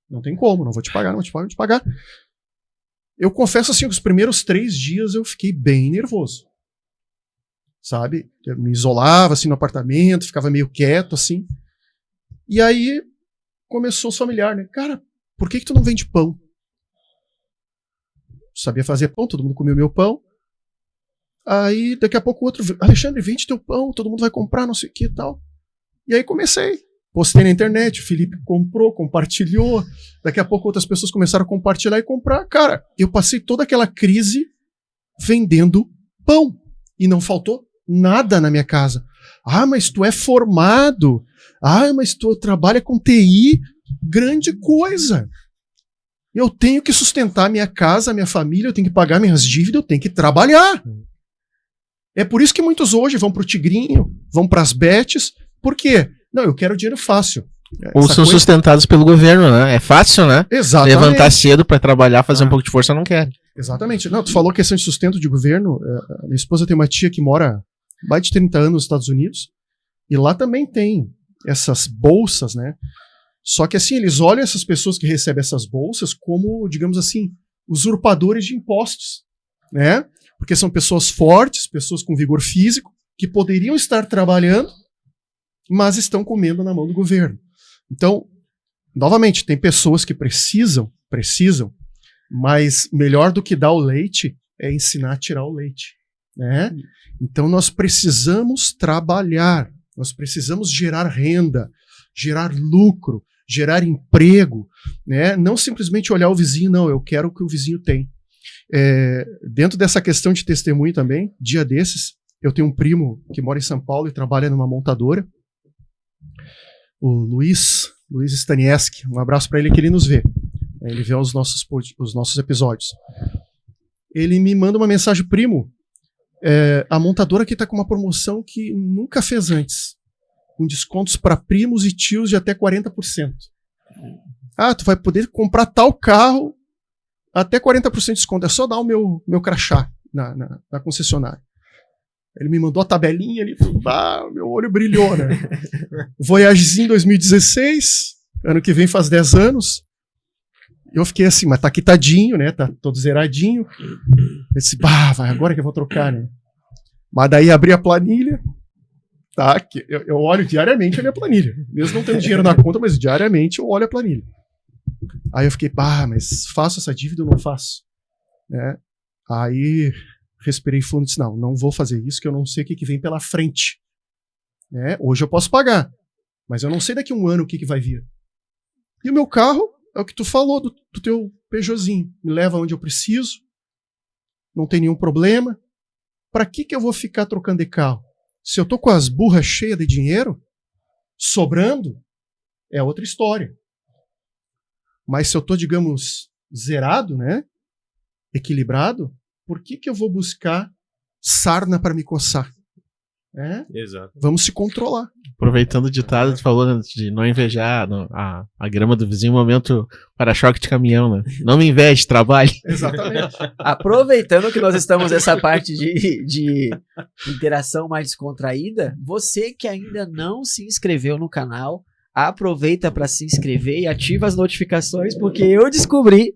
Não tem como, não vou te pagar, não vou te pagar. Eu confesso assim, que os primeiros 3 dias eu fiquei bem nervoso. Sabe? Eu me isolava assim no apartamento, ficava meio quieto assim. E aí começou os familiares, né? Cara, por que tu não vende pão? Sabia fazer pão, todo mundo comeu meu pão. Aí daqui a pouco o outro, Alexandre, vende teu pão, todo mundo vai comprar, não sei o que e tal. E aí comecei, postei na internet, o Felipe comprou, compartilhou, daqui a pouco outras pessoas começaram a compartilhar e comprar. Cara, eu passei toda aquela crise vendendo pão e não faltou nada na minha casa. Mas tu é formado, mas tu trabalha com TI, grande coisa. Eu tenho que sustentar minha casa, minha família, eu tenho que pagar minhas dívidas, eu tenho que trabalhar. É por isso que muitos hoje vão pro Tigrinho, vão pras bets. Por quê? Não, eu quero dinheiro fácil. Ou são sustentados pelo governo, né? É fácil, né? Exatamente. Levantar cedo para trabalhar, fazer um pouco de força, não quer. Exatamente. Não, tu falou questão de sustento de governo. Minha esposa tem uma tia que mora mais de 30 anos nos Estados Unidos. E lá também tem essas bolsas, né? Só que assim, eles olham essas pessoas que recebem essas bolsas como, digamos assim, usurpadores de impostos, né? Porque são pessoas fortes, pessoas com vigor físico, que poderiam estar trabalhando, mas estão comendo na mão do governo. Então, novamente, tem pessoas que precisam, mas melhor do que dar o leite é ensinar a tirar o leite, né? Então nós precisamos trabalhar, nós precisamos gerar renda, gerar lucro, gerar emprego, né? Não simplesmente olhar o vizinho, não, eu quero o que o vizinho tem. Dentro dessa questão de testemunho também, dia desses, eu tenho um primo que mora em São Paulo e trabalha numa montadora, o Luiz Stanieski, um abraço para ele que ele nos vê. Ele vê os nossos episódios. Ele me manda uma mensagem, primo, a montadora aqui está com uma promoção que nunca fez antes, com descontos para primos e tios de até 40%. Ah, tu vai poder comprar tal carro até 40% de desconto, é só dar o meu crachá na concessionária. Ele me mandou a tabelinha ali, meu olho brilhou, né? Voyagezinho 2016, ano que vem faz 10 anos. Eu fiquei assim, mas tá quitadinho, né? Tá todo zeradinho. Eu disse, vai, agora que eu vou trocar, né? Mas daí abri a planilha, tá? Eu olho diariamente a minha planilha. Mesmo não tendo dinheiro na conta, mas diariamente eu olho a planilha. Aí eu fiquei, mas faço essa dívida ou não faço? Né? Aí respirei fundo e disse, não vou fazer isso, que eu não sei o que vem pela frente. Né? Hoje eu posso pagar, mas eu não sei daqui a um ano o que vai vir. E o meu carro é o que tu falou do teu Peugeotzinho. Me leva onde eu preciso, não tem nenhum problema. Para que eu vou ficar trocando de carro? Se eu tô com as burras cheias de dinheiro, sobrando, é outra história. Mas se eu tô, digamos, zerado, né? Equilibrado, por que eu vou buscar sarna para me coçar? Exato. Vamos se controlar. Aproveitando o ditado, tu falou de não invejar a grama do vizinho, momento para-choque de caminhão, né? Não me inveje, trabalhe. Exatamente. Aproveitando que nós estamos nessa parte de interação mais descontraída, você que ainda não se inscreveu no canal, aproveita para se inscrever e ativa as notificações, porque eu descobri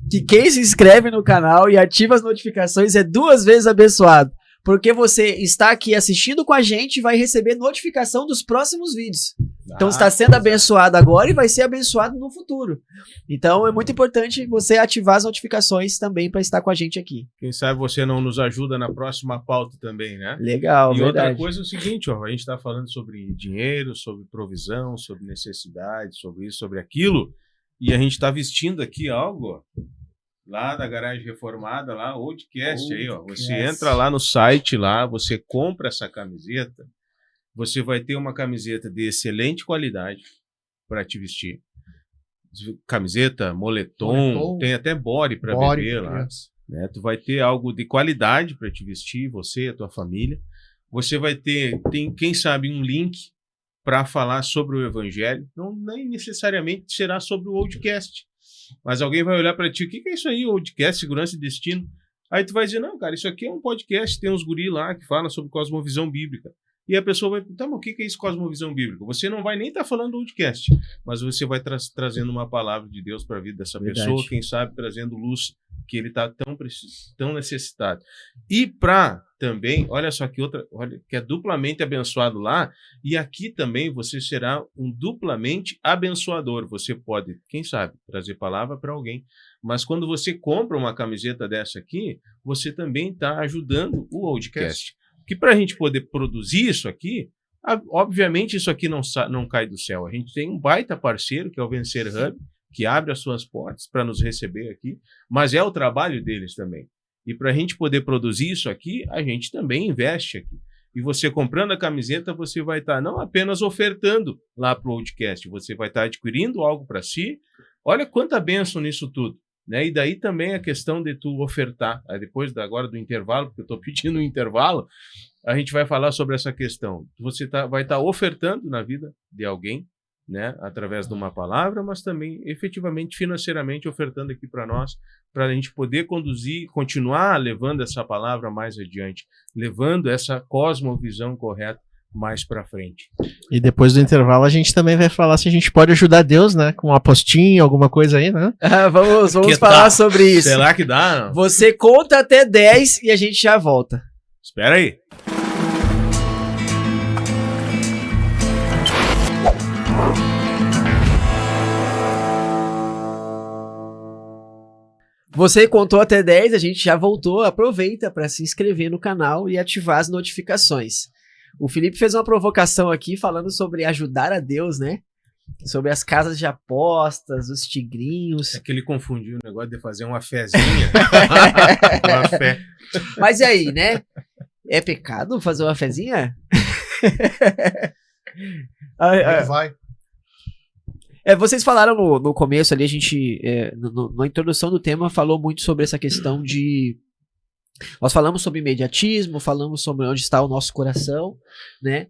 que quem se inscreve no canal e ativa as notificações é 2 vezes abençoado. Porque você está aqui assistindo com a gente e vai receber notificação dos próximos vídeos. Então está sendo abençoado agora e vai ser abençoado no futuro. Então é muito importante você ativar as notificações também para estar com a gente aqui. Quem sabe você não nos ajuda na próxima pauta também, né? Legal, E verdade. outra coisa é o seguinte, a gente está falando sobre dinheiro, sobre provisão, sobre necessidade, sobre isso, sobre aquilo. E a gente está vestindo aqui algo lá da Garagem Reformada, lá, Oldcast, aí, ó. Você entra lá no site, lá, você compra essa camiseta, você vai ter uma camiseta de excelente qualidade para te vestir. Camiseta, moletom, tem até body para bebê lá. Né? Tu vai ter algo de qualidade para te vestir, você e a tua família. Você vai ter, quem sabe, um link para falar sobre o Evangelho. Não nem necessariamente será sobre o Oldcast. Mas alguém vai olhar para ti, o que é isso aí, Oldcast, Segurança e Destino? Aí tu vai dizer, não, cara, isso aqui é um podcast, tem uns guri lá que falam sobre cosmovisão bíblica. E a pessoa vai perguntar, mas o que é isso, cosmovisão bíblica? Você não vai nem estar falando do Oldcast, mas você vai trazendo uma palavra de Deus para a vida dessa pessoa, quem sabe trazendo luz que ele está tão necessitado. E para também, olha só que outra, olha, que é duplamente abençoado lá, e aqui também você será um duplamente abençoador. Você pode, quem sabe, trazer palavra para alguém. Mas quando você compra uma camiseta dessa aqui, você também está ajudando o Oldcast. Que para a gente poder produzir isso aqui, obviamente isso aqui não cai do céu. A gente tem um baita parceiro, que é o Vencer Hub, que abre as suas portas para nos receber aqui, mas é o trabalho deles também. E para a gente poder produzir isso aqui, a gente também investe aqui. E você comprando a camiseta, você vai estar não apenas ofertando lá para o Oldcast, você vai estar adquirindo algo para si. Olha quanta bênção nisso tudo. Né? E daí também a questão de tu ofertar. Aí depois agora do intervalo, porque eu estou pedindo um intervalo, a gente vai falar sobre essa questão. Você vai estar ofertando na vida de alguém, né? Através de uma palavra, mas também efetivamente financeiramente ofertando aqui para nós, para a gente poder conduzir, continuar levando essa palavra mais adiante, levando essa cosmovisão correta mais para frente. E depois do intervalo a gente também vai falar se a gente pode ajudar Deus, né? Com uma apostinha, alguma coisa aí, né? Vamos falar sobre isso. Será que dá? Você conta até 10 e a gente já volta. Espera aí. Você contou até 10, a gente já voltou. Aproveita para se inscrever no canal e ativar as notificações. O Felipe fez uma provocação aqui falando sobre ajudar a Deus, né? Sobre as casas de apostas, os tigrinhos. É que ele confundiu o negócio de fazer uma fezinha. Uma fé. Mas e aí, né? É pecado fazer uma fezinha? Vai. Vocês falaram no começo ali, a gente, na introdução do tema, falou muito sobre essa questão de... Nós falamos sobre imediatismo, falamos sobre onde está o nosso coração, né?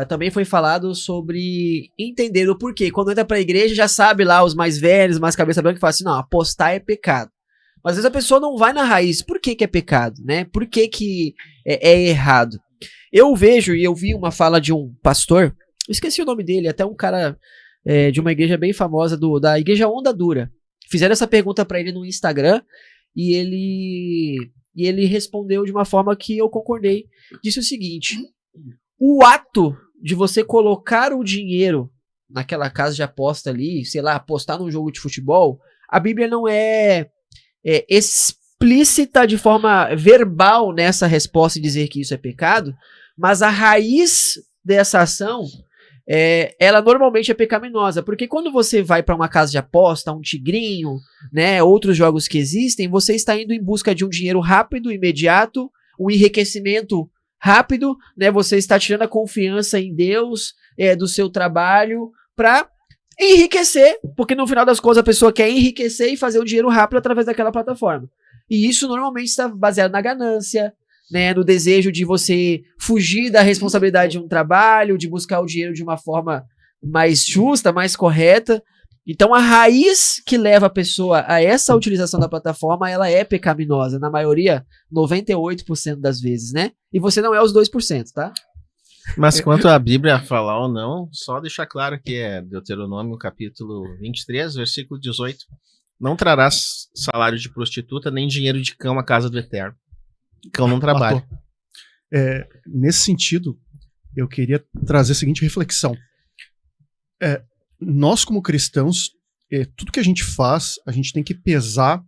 Também foi falado sobre entender o porquê. Quando entra pra igreja, já sabe lá, os mais velhos, mais cabeça branca, que falam assim, não, apostar é pecado. Mas às vezes a pessoa não vai na raiz. Por que é pecado, né? Por que é errado? Eu vejo, e eu vi uma fala de um pastor, esqueci o nome dele, até um cara de uma igreja bem famosa, da igreja Onda Dura. Fizeram essa pergunta pra ele no Instagram, e ele respondeu de uma forma que eu concordei. Disse o seguinte: o ato de você colocar o dinheiro naquela casa de aposta ali, sei lá, apostar num jogo de futebol, a Bíblia não é explícita de forma verbal nessa resposta e dizer que isso é pecado, mas a raiz dessa ação, ela normalmente é pecaminosa, porque quando você vai para uma casa de aposta, um tigrinho, né, outros jogos que existem, você está indo em busca de um dinheiro rápido, imediato, um enriquecimento rápido, né, você está tirando a confiança em Deus, do seu trabalho, para enriquecer, porque no final das contas a pessoa quer enriquecer e fazer um dinheiro rápido através daquela plataforma. E isso normalmente está baseado na ganância, né, no desejo de você fugir da responsabilidade de um trabalho, de buscar o dinheiro de uma forma mais justa, mais correta. Então a raiz que leva a pessoa a essa utilização da plataforma, ela é pecaminosa, na maioria, 98% das vezes, né? E você não é os 2%, tá? Mas quanto à Bíblia falar ou não, só deixar claro que é Deuteronômio capítulo 23, versículo 18. Não trarás salário de prostituta, nem dinheiro de cão à casa do Eterno. Cão não trabalha. Nesse sentido, eu queria trazer a seguinte reflexão. Nós, como cristãos, tudo que a gente faz, a gente tem que pesar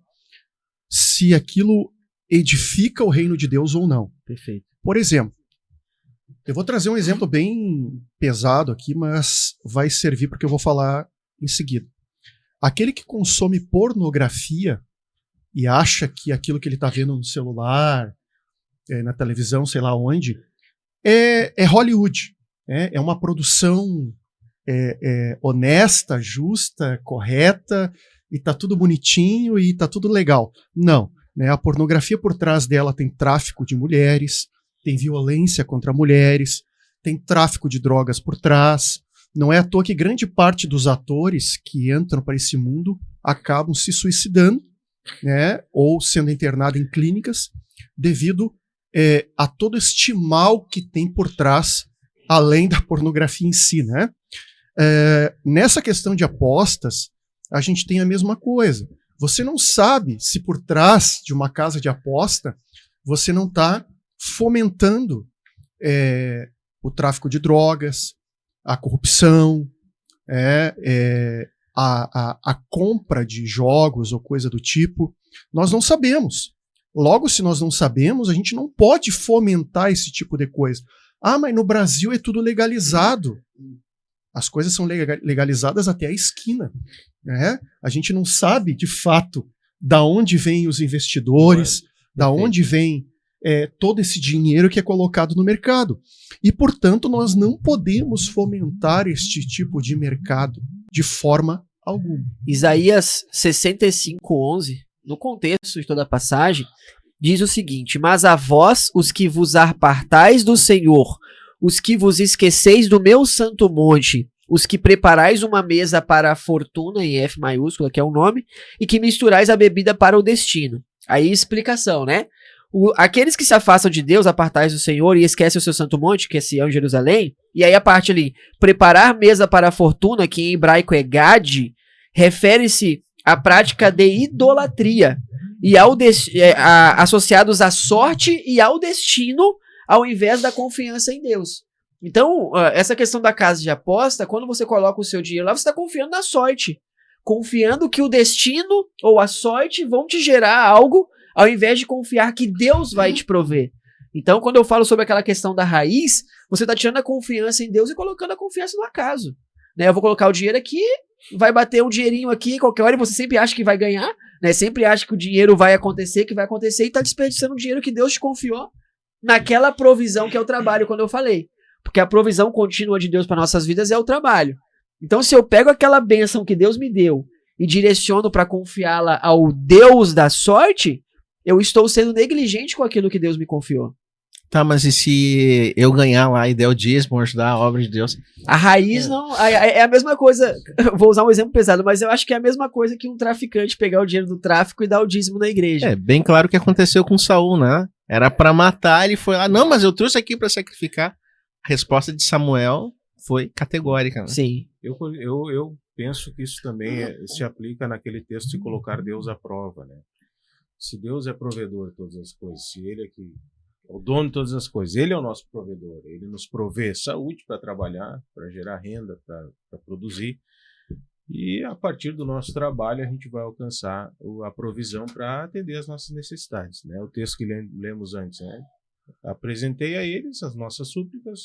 se aquilo edifica o reino de Deus ou não. Perfeito. Por exemplo, eu vou trazer um exemplo bem pesado aqui, mas vai servir porque eu vou falar em seguida. Aquele que consome pornografia e acha que aquilo que ele está vendo no celular, na televisão, sei lá onde, é Hollywood. É uma produção honesta, justa, correta, e tá tudo bonitinho e tá tudo legal. Não. Né? A pornografia por trás dela tem tráfico de mulheres, tem violência contra mulheres, tem tráfico de drogas por trás. Não é à toa que grande parte dos atores que entram para esse mundo acabam se suicidando, né? Ou sendo internados em clínicas devido a todo este mal que tem por trás, além da pornografia em si, né? Nessa questão de apostas, a gente tem a mesma coisa. Você não sabe se por trás de uma casa de aposta você não está fomentando o tráfico de drogas, a corrupção, a compra de jogos ou coisa do tipo. Nós não sabemos. Logo, se nós não sabemos, a gente não pode fomentar esse tipo de coisa. Ah, mas no Brasil é tudo legalizado. As coisas são legalizadas até a esquina. Né? A gente não sabe, de fato, da onde vêm os investidores, da onde vem todo esse dinheiro que é colocado no mercado. E, portanto, nós não podemos fomentar este tipo de mercado de forma alguma. Isaías 65:11, no contexto de toda a passagem, diz o seguinte: mas a vós, os que vos apartais do Senhor, os que vos esqueceis do meu santo monte, os que preparais uma mesa para a fortuna, em F maiúscula, que é o nome, e que misturais a bebida para o destino. Aí explicação, né? Aqueles que se afastam de Deus, apartais do Senhor e esquecem o seu santo monte, que é Sião e Jerusalém, e aí a parte ali, preparar mesa para a fortuna, que em hebraico é Gad, refere-se à prática de idolatria, e associados à sorte e ao destino, ao invés da confiança em Deus. Então, essa questão da casa de aposta, quando você coloca o seu dinheiro lá, você está confiando na sorte. confiando que o destino ou a sorte vão te gerar algo, ao invés de confiar que Deus vai te prover. Então, quando eu falo sobre aquela questão da raiz, você está tirando a confiança em Deus e colocando a confiança no acaso. Né? Eu vou colocar o dinheiro aqui, vai bater um dinheirinho aqui, qualquer hora, e você sempre acha que vai ganhar, né? Sempre acha que o dinheiro vai acontecer, e está desperdiçando o dinheiro que Deus te confiou naquela provisão que é o trabalho, quando eu falei. Porque a provisão contínua de Deus para nossas vidas é o trabalho. Então, se eu pego aquela bênção que Deus me deu e direciono para confiá-la ao Deus da sorte, eu estou sendo negligente com aquilo que Deus me confiou. Tá, mas e se eu ganhar lá e der o dízimo, ajudar a obra de Deus? A raiz não... É a mesma coisa... Vou usar um exemplo pesado, mas eu acho que é a mesma coisa que um traficante pegar o dinheiro do tráfico e dar o dízimo na igreja. É bem claro o que aconteceu com Saul, né? Era pra matar, ele foi lá, não, mas eu trouxe aqui pra sacrificar. A resposta de Samuel foi categórica, né? Sim. Eu penso que isso também se aplica naquele texto de colocar Deus à prova, né? Se Deus é provedor de todas as coisas, se Ele é que é o dono de todas as coisas, Ele é o nosso provedor, Ele nos provê saúde para trabalhar, para gerar renda, para produzir, e a partir do nosso trabalho a gente vai alcançar a provisão para atender as nossas necessidades, né? O texto que lemos antes, né? Apresentei a eles as nossas súplicas,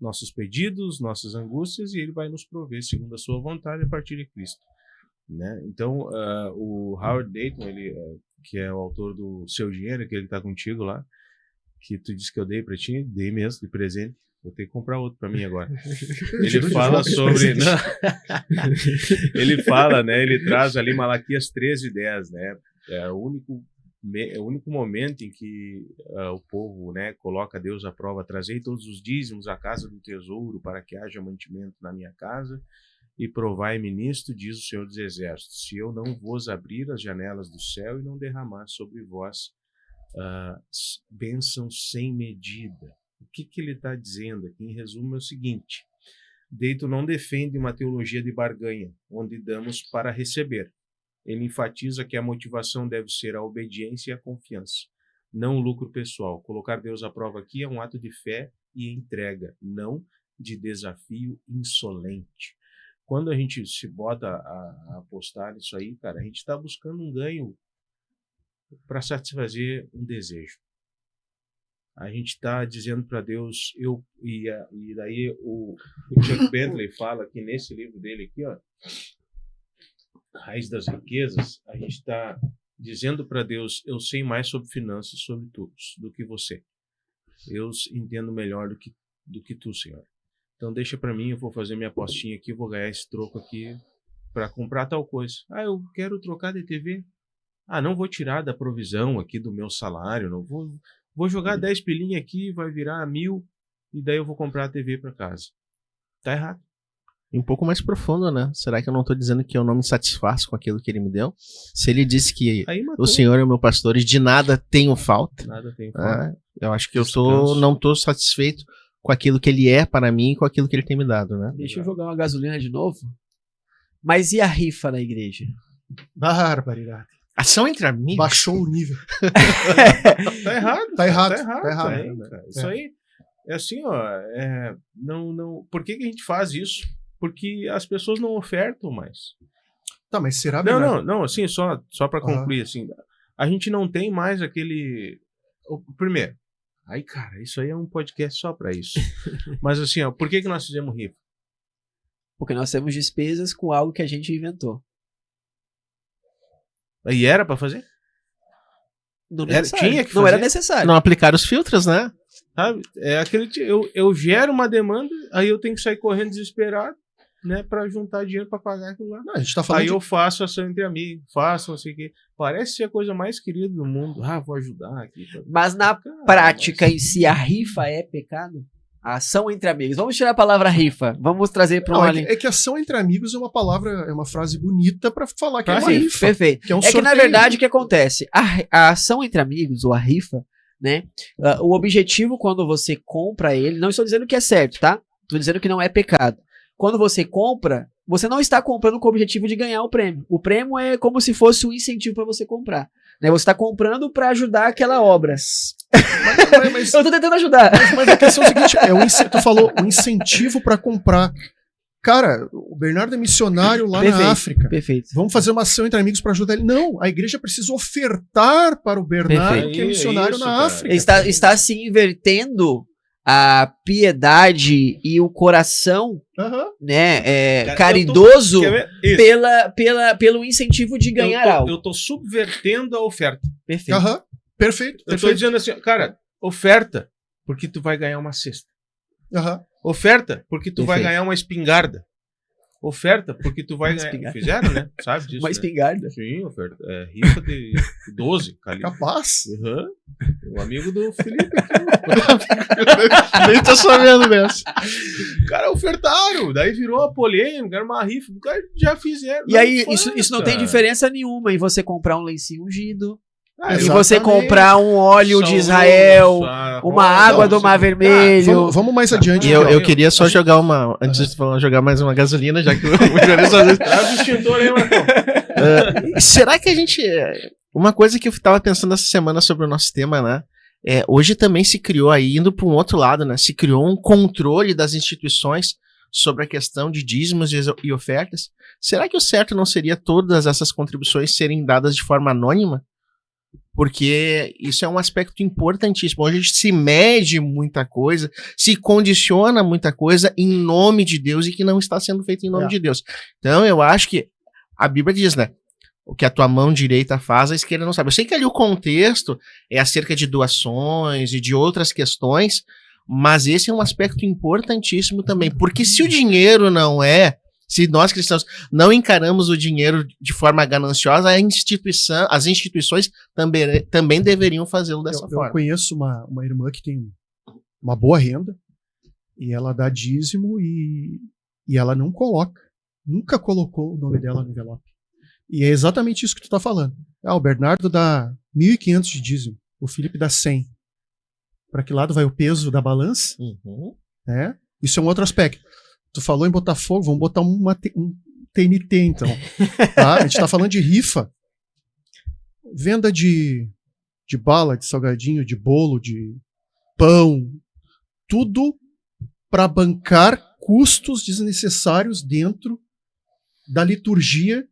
nossos pedidos, nossas angústias, e Ele vai nos prover segundo a sua vontade a partir de Cristo, né? Então, o Howard Dayton, ele, que é o autor do Seu Dinheiro, que ele está contigo lá, que tu disse que eu dei para ti, dei mesmo de presente, vou ter que comprar outro para mim agora. Ele fala sobre... Não, ele fala, né? Ele traz ali Malaquias 13:10, né? É o único momento em que o povo, né, coloca Deus à prova. Trazei todos os dízimos à casa do tesouro para que haja mantimento na minha casa e provai-me nisto, diz o Senhor dos Exércitos, se eu não vos abrir as janelas do céu e não derramar sobre vós bênçãos sem medida. O que ele está dizendo aqui, em resumo, é o seguinte: Dayton não defende uma teologia de barganha, onde damos para receber. Ele enfatiza que a motivação deve ser a obediência e a confiança, não o lucro pessoal. Colocar Deus à prova aqui é um ato de fé e entrega, não de desafio insolente. Quando a gente se bota a apostar nisso aí, cara, a gente está buscando um ganho para satisfazer um desejo. A gente está dizendo para Deus, e daí o Chuck Bentley fala que nesse livro dele aqui, ó, Raiz das Riquezas, a gente está dizendo para Deus, eu sei mais sobre finanças, sobre tudo, do que você. Eu entendo melhor do que tu, Senhor. Então deixa para mim, eu vou fazer minha apostinha aqui, vou ganhar esse troco aqui para comprar tal coisa. Ah, eu quero trocar de TV. Ah, não vou tirar da provisão aqui do meu salário, não vou jogar 10 pilinhas aqui, vai virar 1.000 e daí eu vou comprar a TV para casa. Tá errado. Um pouco mais profundo, né? Será que eu não estou dizendo que eu não me satisfaço com aquilo que Ele me deu? Se Ele disse que o Senhor é o meu pastor e de nada tenho falta, eu acho que eu não estou satisfeito com aquilo que Ele é para mim e com aquilo que Ele tem me dado, né? Deixa eu jogar uma gasolina de novo. Mas e a rifa na igreja? Barbaridade. Ação entre amigos. Baixou o nível. Tá errado. Tá errado. Isso aí é assim, ó. Não. Por que a gente faz isso? Porque as pessoas não ofertam mais. Tá, mas será verdade? Não, assim, só para concluir, assim, a gente não tem mais aquele... Primeiro, aí, cara, isso aí é um podcast só para isso. Mas assim, ó, por que nós fizemos rifa? Porque nós temos despesas com algo que a gente inventou. E era para fazer? Não Tinha que fazer. Não era necessário. Não aplicar os filtros, né? Sabe? É aquele, eu gero uma demanda, aí eu tenho que sair correndo desesperado, né, para juntar dinheiro para pagar aquilo lá. Não, a gente tá falando aí eu faço ação entre amigos, faço não sei o quê. Parece ser a coisa mais querida do mundo. Vou ajudar aqui. Mas na prática em si, a rifa é pecado? A ação entre amigos. Vamos tirar a palavra rifa. Vamos trazer para uma linha. É que ação entre amigos é uma palavra, é uma frase bonita para falar que é uma rifa. Perfeito. Que é um que na verdade o que acontece? A ação entre amigos, ou a rifa, né? O objetivo quando você compra ele, não estou dizendo que é certo, tá? Estou dizendo que não é pecado. Quando você compra, você não está comprando com o objetivo de ganhar o prêmio. O prêmio é como se fosse um incentivo para você comprar. Né? Você está comprando para ajudar aquela obra. Eu estou tentando ajudar. Mas a questão é o seguinte, tu falou um incentivo para comprar. Cara, o Bernardo é missionário lá Perfeito. na África. Perfeito. Vamos fazer uma ação entre amigos para ajudar ele. Não, a igreja precisa ofertar para o Bernardo, Perfeito. que é missionário Isso, na cara. África. Está se invertendo a piedade e o coração, Aham. né, Cara, caridoso Quer ver? Isso. pelo incentivo de ganhar algo. Eu tô subvertendo a oferta. Perfeito. Aham. Perfeito. Eu tô Perfeito. dizendo assim, cara, oferta porque tu vai ganhar uma cesta. Aham. Oferta porque tu vai Perfeito. ganhar uma espingarda. Oferta porque tu vai Uma ganhar... espingarda. Fizeram, né? Sabe disso, Uma né? espingarda. Sim, oferta. É, rifa de 12 calibre. Capaz. Uhum. O amigo do Felipe. Nem tô sabendo dessa. Cara, ofertaram. Daí virou uma polêmica, era uma rifa. O cara já fizeram. E aí, Não isso faz, não tem cara. diferença nenhuma em você comprar um lencinho ungido, Ah, e Exatamente. você comprar um óleo de Saulo, Israel, a uma roda, água não, do você- Mar Vermelho. Vamos mais adiante. E aqui, ó. eu queria só jogar uma. Antes de falar, jogar mais uma gasolina, já que o Jones às vezes. Traz o extintor aí, Marcão. Será que a gente. Uma coisa que eu tava pensando essa semana sobre o nosso tema, né? Hoje também se criou aí, indo para um outro lado, né? Se criou um controle das instituições sobre a questão de dízimos e ofertas. Será que o certo não seria todas essas contribuições serem dadas de forma anônima? Porque isso é um aspecto importantíssimo. Hoje a gente se mede muita coisa, se condiciona muita coisa em nome de Deus e que não está sendo feito em nome de Deus. Então eu acho que a Bíblia diz, né? O que a tua mão direita faz, a esquerda não sabe. Eu sei que ali o contexto é acerca de doações e de outras questões, mas esse é um aspecto importantíssimo também. Porque se o dinheiro não se nós cristãos não encaramos o dinheiro de forma gananciosa, as instituições também deveriam fazê-lo dessa Eu forma. conheço uma irmã que tem uma boa renda e ela dá dízimo e ela não coloca, nunca colocou o nome dela no envelope. E é exatamente isso que tu tá falando. O Bernardo dá 1.500 de dízimo, o Felipe dá 100. Para que lado vai o peso da balança? Uhum. Né? Isso é um outro aspecto. Tu falou em botar fogo, vamos botar um TNT então. Tá? A gente tá falando de rifa. Venda de bala, de salgadinho, de bolo, de pão. Tudo para bancar custos desnecessários dentro da liturgia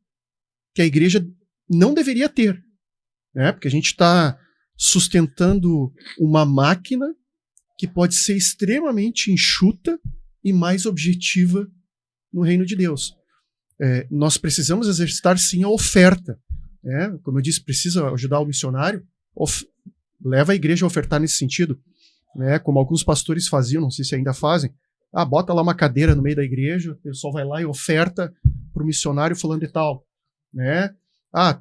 que a igreja não deveria ter. Né? Porque a gente está sustentando uma máquina que pode ser extremamente enxuta e mais objetiva no reino de Deus. Nós precisamos exercitar sim a oferta. Né? Como eu disse, precisa ajudar o missionário, leva a igreja a ofertar nesse sentido. Né? Como alguns pastores faziam, não sei se ainda fazem. Bota lá uma cadeira no meio da igreja, o pessoal vai lá e oferta para o missionário fulano de tal. Né?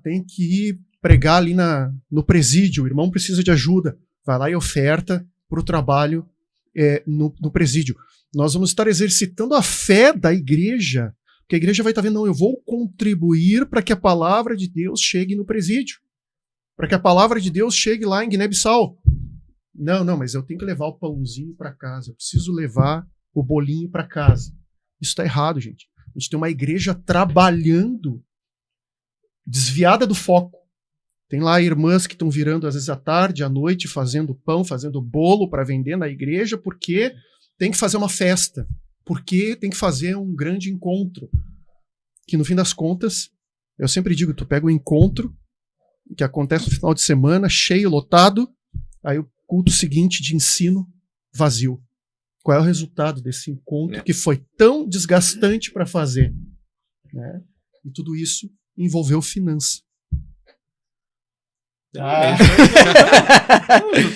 Tem que ir pregar ali no presídio, o irmão precisa de ajuda. Vai lá e oferta para o trabalho no presídio. Nós vamos estar exercitando a fé da igreja, porque a igreja vai estar vendo, não, eu vou contribuir para que a palavra de Deus chegue no presídio, para que a palavra de Deus chegue lá em Guiné-Bissau. Não, mas eu tenho que levar o pãozinho para casa, eu preciso levar o bolinho para casa. Isso está errado, gente. A gente tem uma igreja trabalhando, desviada do foco. Tem lá irmãs que estão virando às vezes à tarde, à noite, fazendo pão, fazendo bolo para vender na igreja, porque tem que fazer uma festa, porque tem que fazer um grande encontro. Que no fim das contas, eu sempre digo, tu pega o encontro, que acontece no final de semana, cheio, lotado, aí o culto seguinte de ensino, vazio. Qual é o resultado desse encontro que foi tão desgastante para fazer? Né? E tudo isso envolveu finança. Tu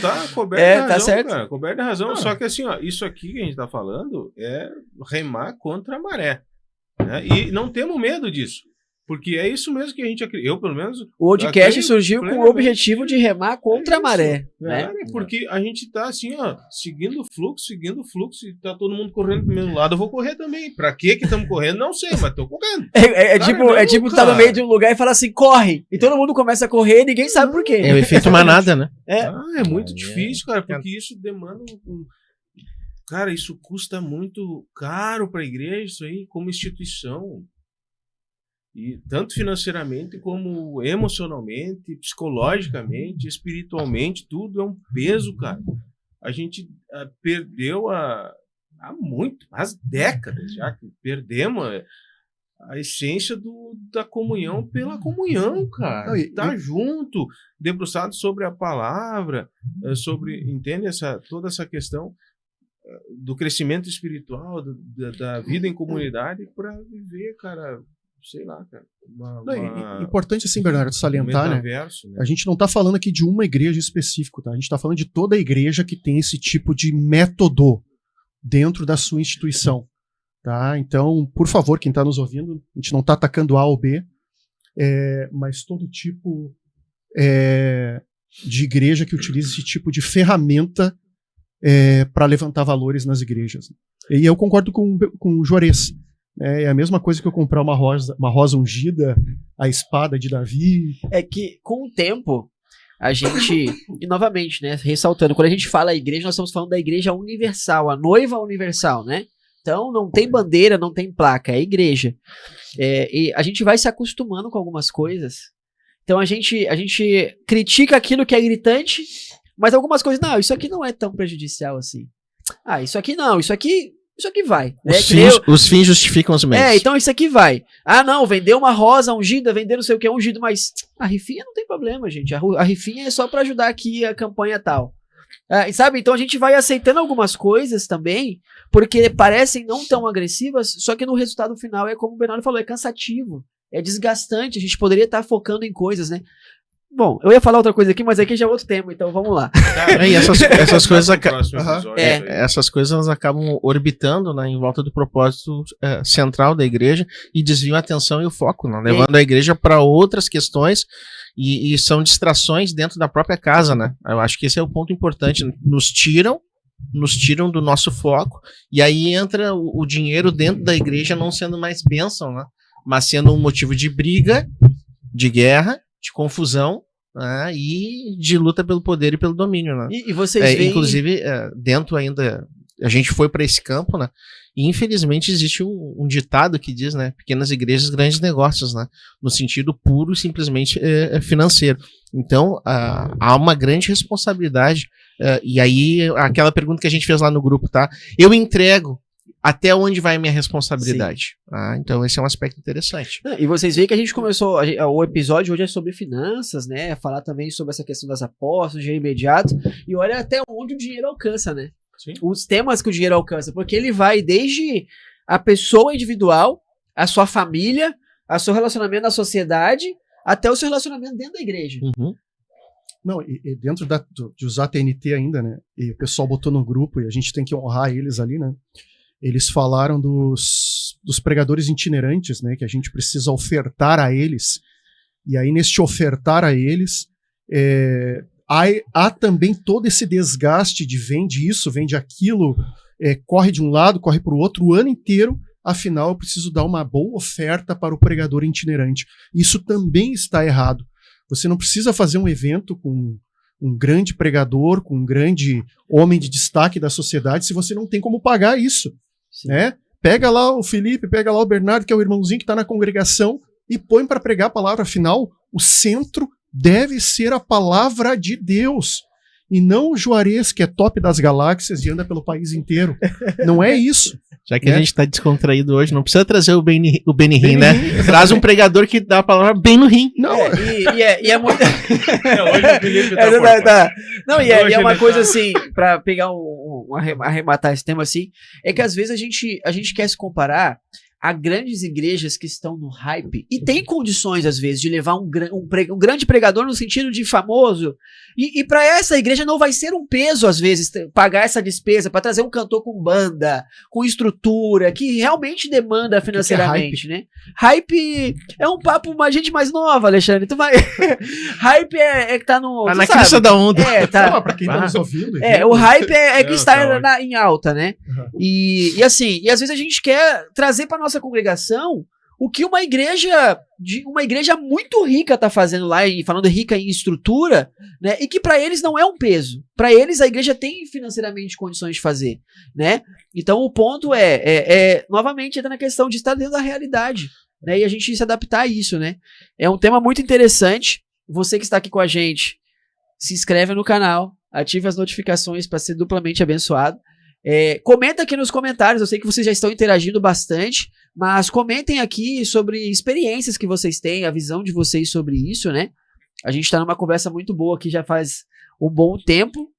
tá coberto de razão, tá certo. cara. Coberto de razão. Só que assim, isso aqui que a gente tá falando é remar contra a maré. Né? E não temos medo disso. Porque é isso mesmo que a gente acredita. Eu, pelo menos. O Oldcast acredito surgiu com o plenamente. objetivo de remar contra a maré. Né? Porque a gente tá assim, seguindo o fluxo, e tá todo mundo correndo pro mesmo lado. Eu vou correr também. Pra que estamos correndo? Não sei, mas tô correndo. Tipo, tá no meio de um lugar e fala assim, corre. E todo mundo começa a correr e ninguém sabe por quê. É o efeito manada, né? É muito difícil, cara, porque isso demanda Cara, isso custa muito caro pra igreja, isso aí, como instituição. E tanto financeiramente como emocionalmente, psicologicamente, espiritualmente, tudo é um peso, cara. A gente perdeu a há décadas já que perdemos a essência da comunhão pela comunhão, cara. Não, Tá junto, debruçado sobre a palavra, entende toda essa questão do crescimento espiritual, da vida em comunidade para viver, cara, sei lá, cara. Importante assim, Bernardo, salientar, né? A gente não está falando aqui de uma igreja específica, tá? A gente está falando de toda a igreja que tem esse tipo de método dentro da sua instituição. Tá? Então, por favor, quem está nos ouvindo, a gente não está atacando A ou B, mas todo tipo de igreja que utiliza esse tipo de ferramenta para levantar valores nas igrejas. E eu concordo com o Juarez. É a mesma coisa que eu comprar uma rosa ungida, a espada de Davi. É que, com o tempo, a gente, e novamente, né, ressaltando, quando a gente fala igreja, nós estamos falando da igreja universal, a noiva universal, né? Então, não tem bandeira, não tem placa, é igreja. E a gente vai se acostumando com algumas coisas. Então, a gente critica aquilo que é gritante, mas algumas coisas, não, isso aqui não é tão prejudicial assim. Ah, isso aqui não, isso aqui vai. Os fins justificam os meios. Então isso aqui vai. Ah, não, vendeu uma rosa ungida, vendeu não sei o que ungido, mas a rifinha não tem problema, gente. A rifinha é só pra ajudar aqui a campanha tal. Sabe? Então a gente vai aceitando algumas coisas também, porque parecem não tão agressivas, só que no resultado final é como o Bernardo falou, é cansativo, é desgastante, a gente poderia estar focando em coisas, né? Bom, eu ia falar outra coisa aqui, mas aqui já é outro tema, então vamos lá. E essas coisas essas coisas elas acabam orbitando, né, em volta do propósito central da igreja e desviam a atenção e o foco, né, levando a igreja para outras questões e são distrações dentro da própria casa, né? Eu acho que esse é o ponto importante. Nos tiram do nosso foco e aí entra o dinheiro dentro da igreja não sendo mais bênção, né, mas sendo um motivo de briga, de guerra, de confusão, né, e de luta pelo poder e pelo domínio, né? E vocês veem... Inclusive, dentro ainda... A gente foi para esse campo, né? E infelizmente existe um ditado que diz, né? Pequenas igrejas, grandes negócios, né? No sentido puro e simplesmente financeiro. Então, há uma grande responsabilidade. E aí, aquela pergunta que a gente fez lá no grupo, tá? Eu entrego. Até onde vai a minha responsabilidade? Então esse é um aspecto interessante. E vocês veem que a gente começou, o episódio hoje é sobre finanças, né? Falar também sobre essa questão das apostas, dinheiro imediato, e olha até onde o dinheiro alcança, né? Sim. Os temas que o dinheiro alcança, porque ele vai desde a pessoa individual, a sua família, o seu relacionamento na sociedade, até o seu relacionamento dentro da igreja. Uhum. Não, e dentro de usar TNT ainda, né? E o pessoal botou no grupo e a gente tem que honrar eles ali, né? Eles falaram dos pregadores itinerantes, né, que a gente precisa ofertar a eles. E aí, neste ofertar a eles, há também todo esse desgaste de vende isso, vende aquilo, corre de um lado, corre para o outro o ano inteiro. Afinal, eu preciso dar uma boa oferta para o pregador itinerante. Isso também está errado. Você não precisa fazer um evento com um grande pregador, com um grande homem de destaque da sociedade, se você não tem como pagar isso. Né? Pega lá o Felipe, pega lá o Bernardo, que é o irmãozinho que está na congregação, e põe para pregar a palavra. Afinal, o centro deve ser a palavra de Deus, e não o Juarez, que é top das galáxias e anda pelo país inteiro. Não é isso. Já que a gente está descontraído hoje, não precisa trazer o Benny Hinn, né? Traz um pregador que dá a palavra bem no rim. Não, e é muito... Hoje o Felipe Não, e é uma coisa assim, para pegar arrematar esse tema assim, é que às vezes a gente quer se comparar a grandes igrejas que estão no hype e tem condições, às vezes, de levar um grande pregador no sentido de famoso. E para essa igreja não vai ser um peso, às vezes, pagar essa despesa para trazer um cantor com banda, com estrutura, que realmente demanda financeiramente, né? Hype é um papo uma gente mais nova, Alexandre. Tu vai... Hype é que tá no... Tá na crista da onda. Tá. Não, pra quem tá nos ouvindo. O hype é que está tá em alta, né? Uhum. E assim, e às vezes a gente quer trazer para nossa congregação o que uma igreja muito rica tá fazendo lá, e falando rica em estrutura, né? E que para eles não é um peso. Para eles a igreja tem financeiramente condições de fazer, né? Então o ponto novamente entra na questão de estar dentro da realidade, né? E a gente se adaptar a isso, né? É um tema muito interessante. Você que está aqui com a gente, se inscreve no canal, ative as notificações para ser duplamente abençoado. Comenta aqui nos comentários, eu sei que vocês já estão interagindo bastante, mas comentem aqui sobre experiências que vocês têm, a visão de vocês sobre isso, né? A gente tá numa conversa muito boa aqui já faz um bom tempo.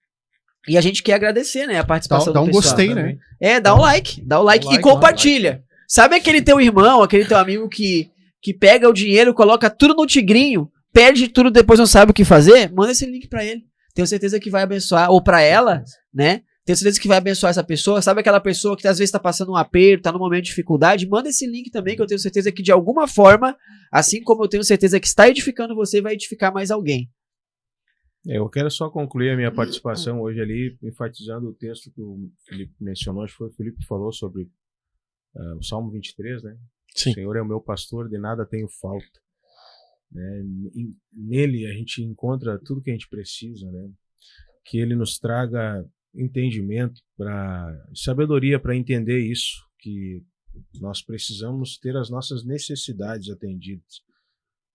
E a gente quer agradecer, né, a participação Dá do um pessoal. gostei, né? Dá um like e compartilha. Sabe aquele teu irmão, aquele teu amigo que pega o dinheiro, coloca tudo no tigrinho, perde tudo, depois não sabe o que fazer? Manda esse link pra ele. Tenho certeza que vai abençoar, ou pra ela, né? Tenho certeza que vai abençoar essa pessoa. Sabe aquela pessoa que às vezes tá passando um aperto, tá num momento de dificuldade? Manda esse link também, que eu tenho certeza que de alguma forma, assim como eu tenho certeza que está edificando você, vai edificar mais alguém. Eu quero só concluir a minha participação hoje ali, enfatizando o texto que o Felipe mencionou, acho que foi o Felipe que falou sobre o Salmo 23, né? Sim. O Senhor é o meu pastor, de nada tenho falta. Né? Nele a gente encontra tudo que a gente precisa, né? Que ele nos traga entendimento, sabedoria para entender isso, que nós precisamos ter as nossas necessidades atendidas,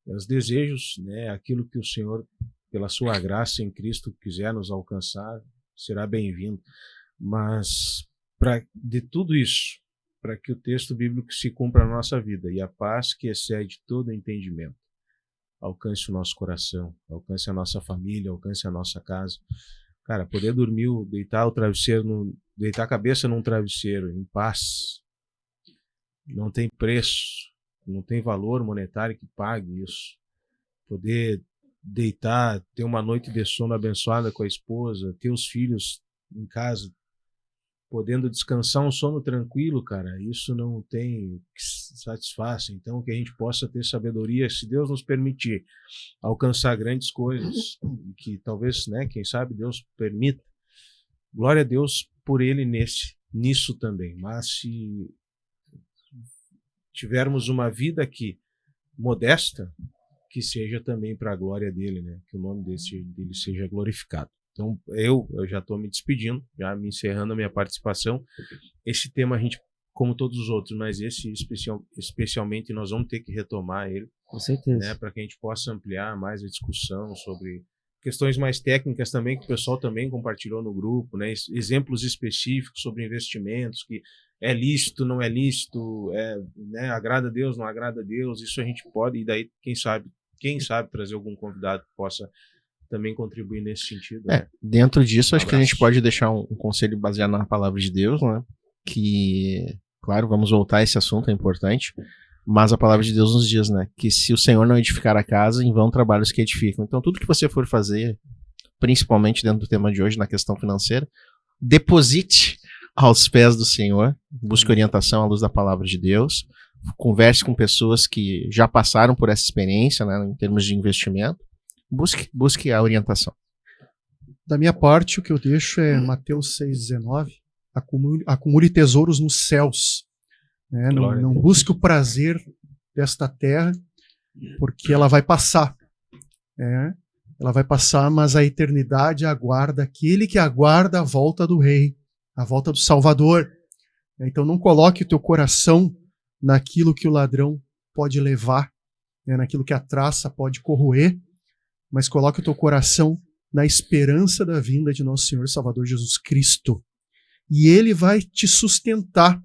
os desejos, né? Aquilo que o Senhor, pela sua graça em Cristo, quiser nos alcançar, será bem-vindo. Mas de tudo isso, para que o texto bíblico se cumpra na nossa vida e a paz que excede todo entendimento alcance o nosso coração, alcance a nossa família, alcance a nossa casa. Cara, poder dormir, deitar a cabeça num travesseiro em paz, não tem preço, não tem valor monetário que pague isso. Poder deitar, ter uma noite de sono abençoada com a esposa, ter os filhos em casa, podendo descansar um sono tranquilo, cara, isso não tem que satisfaça. Então, que a gente possa ter sabedoria, se Deus nos permitir alcançar grandes coisas, e que talvez, né, quem sabe Deus permita, glória a Deus por ele nisso também. Mas se tivermos uma vida aqui modesta, que seja também para a glória dele, né? Que o nome dele seja glorificado. Então, eu já estou me despedindo, já me encerrando a minha participação. Esse tema a gente, como todos os outros, mas esse especialmente nós vamos ter que retomar ele. Com certeza. Né? Para que a gente possa ampliar mais a discussão sobre questões mais técnicas também, que o pessoal também compartilhou no grupo, né? Exemplos específicos sobre investimentos, que é lícito, não é lícito, né? Agrada a Deus, não agrada a Deus, isso a gente pode, e daí, quem sabe trazer algum convidado que possa também contribuir nesse sentido. Né? Dentro disso, acho que a gente pode deixar um conselho baseado na palavra de Deus, né? Que, claro, vamos voltar a esse assunto, é importante, mas a palavra de Deus nos diz, né? Que se o Senhor não edificar a casa, em vão trabalhos que edificam. Então, tudo que você for fazer, principalmente dentro do tema de hoje, na questão financeira, deposite aos pés do Senhor, busque orientação à luz da palavra de Deus, converse com pessoas que já passaram por essa experiência, né, em termos de investimento, busque a orientação. Da minha parte, o que eu deixo é Mateus 6,19, acumule tesouros nos céus. Né? Não busque o prazer desta terra, porque ela vai passar. Né? Ela vai passar, mas a eternidade aguarda aquele que aguarda a volta do Rei, a volta do Salvador. Então não coloque o teu coração naquilo que o ladrão pode levar, né? Naquilo que a traça pode corroer, mas coloque o teu coração na esperança da vinda de nosso Senhor e Salvador Jesus Cristo. E Ele vai te sustentar,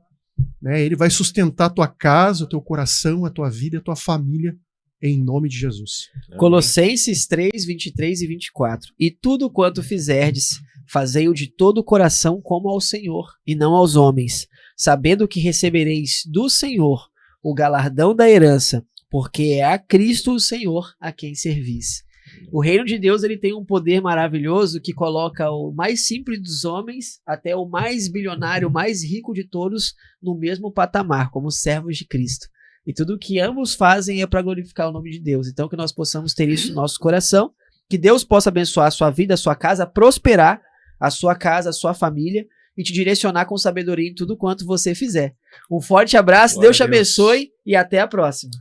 né? Ele vai sustentar a tua casa, o teu coração, a tua vida, a tua família, em nome de Jesus. Colossenses 3, 23 e 24. E tudo quanto fizerdes, fazei-o de todo o coração como ao Senhor, e não aos homens, sabendo que recebereis do Senhor o galardão da herança, porque é a Cristo o Senhor a quem servis. O reino de Deus, ele tem um poder maravilhoso que coloca o mais simples dos homens até o mais bilionário, o mais rico de todos no mesmo patamar, como servos de Cristo. E tudo que ambos fazem é para glorificar o nome de Deus. Então que nós possamos ter isso no nosso coração, que Deus possa abençoar a sua vida, a sua casa, prosperar a sua casa, a sua família e te direcionar com sabedoria em tudo quanto você fizer. Um forte abraço, Glória Deus te abençoe e até a próxima.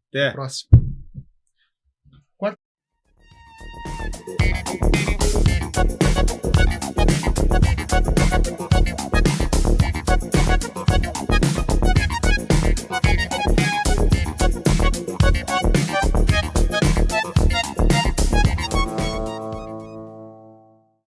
Até. Próximo.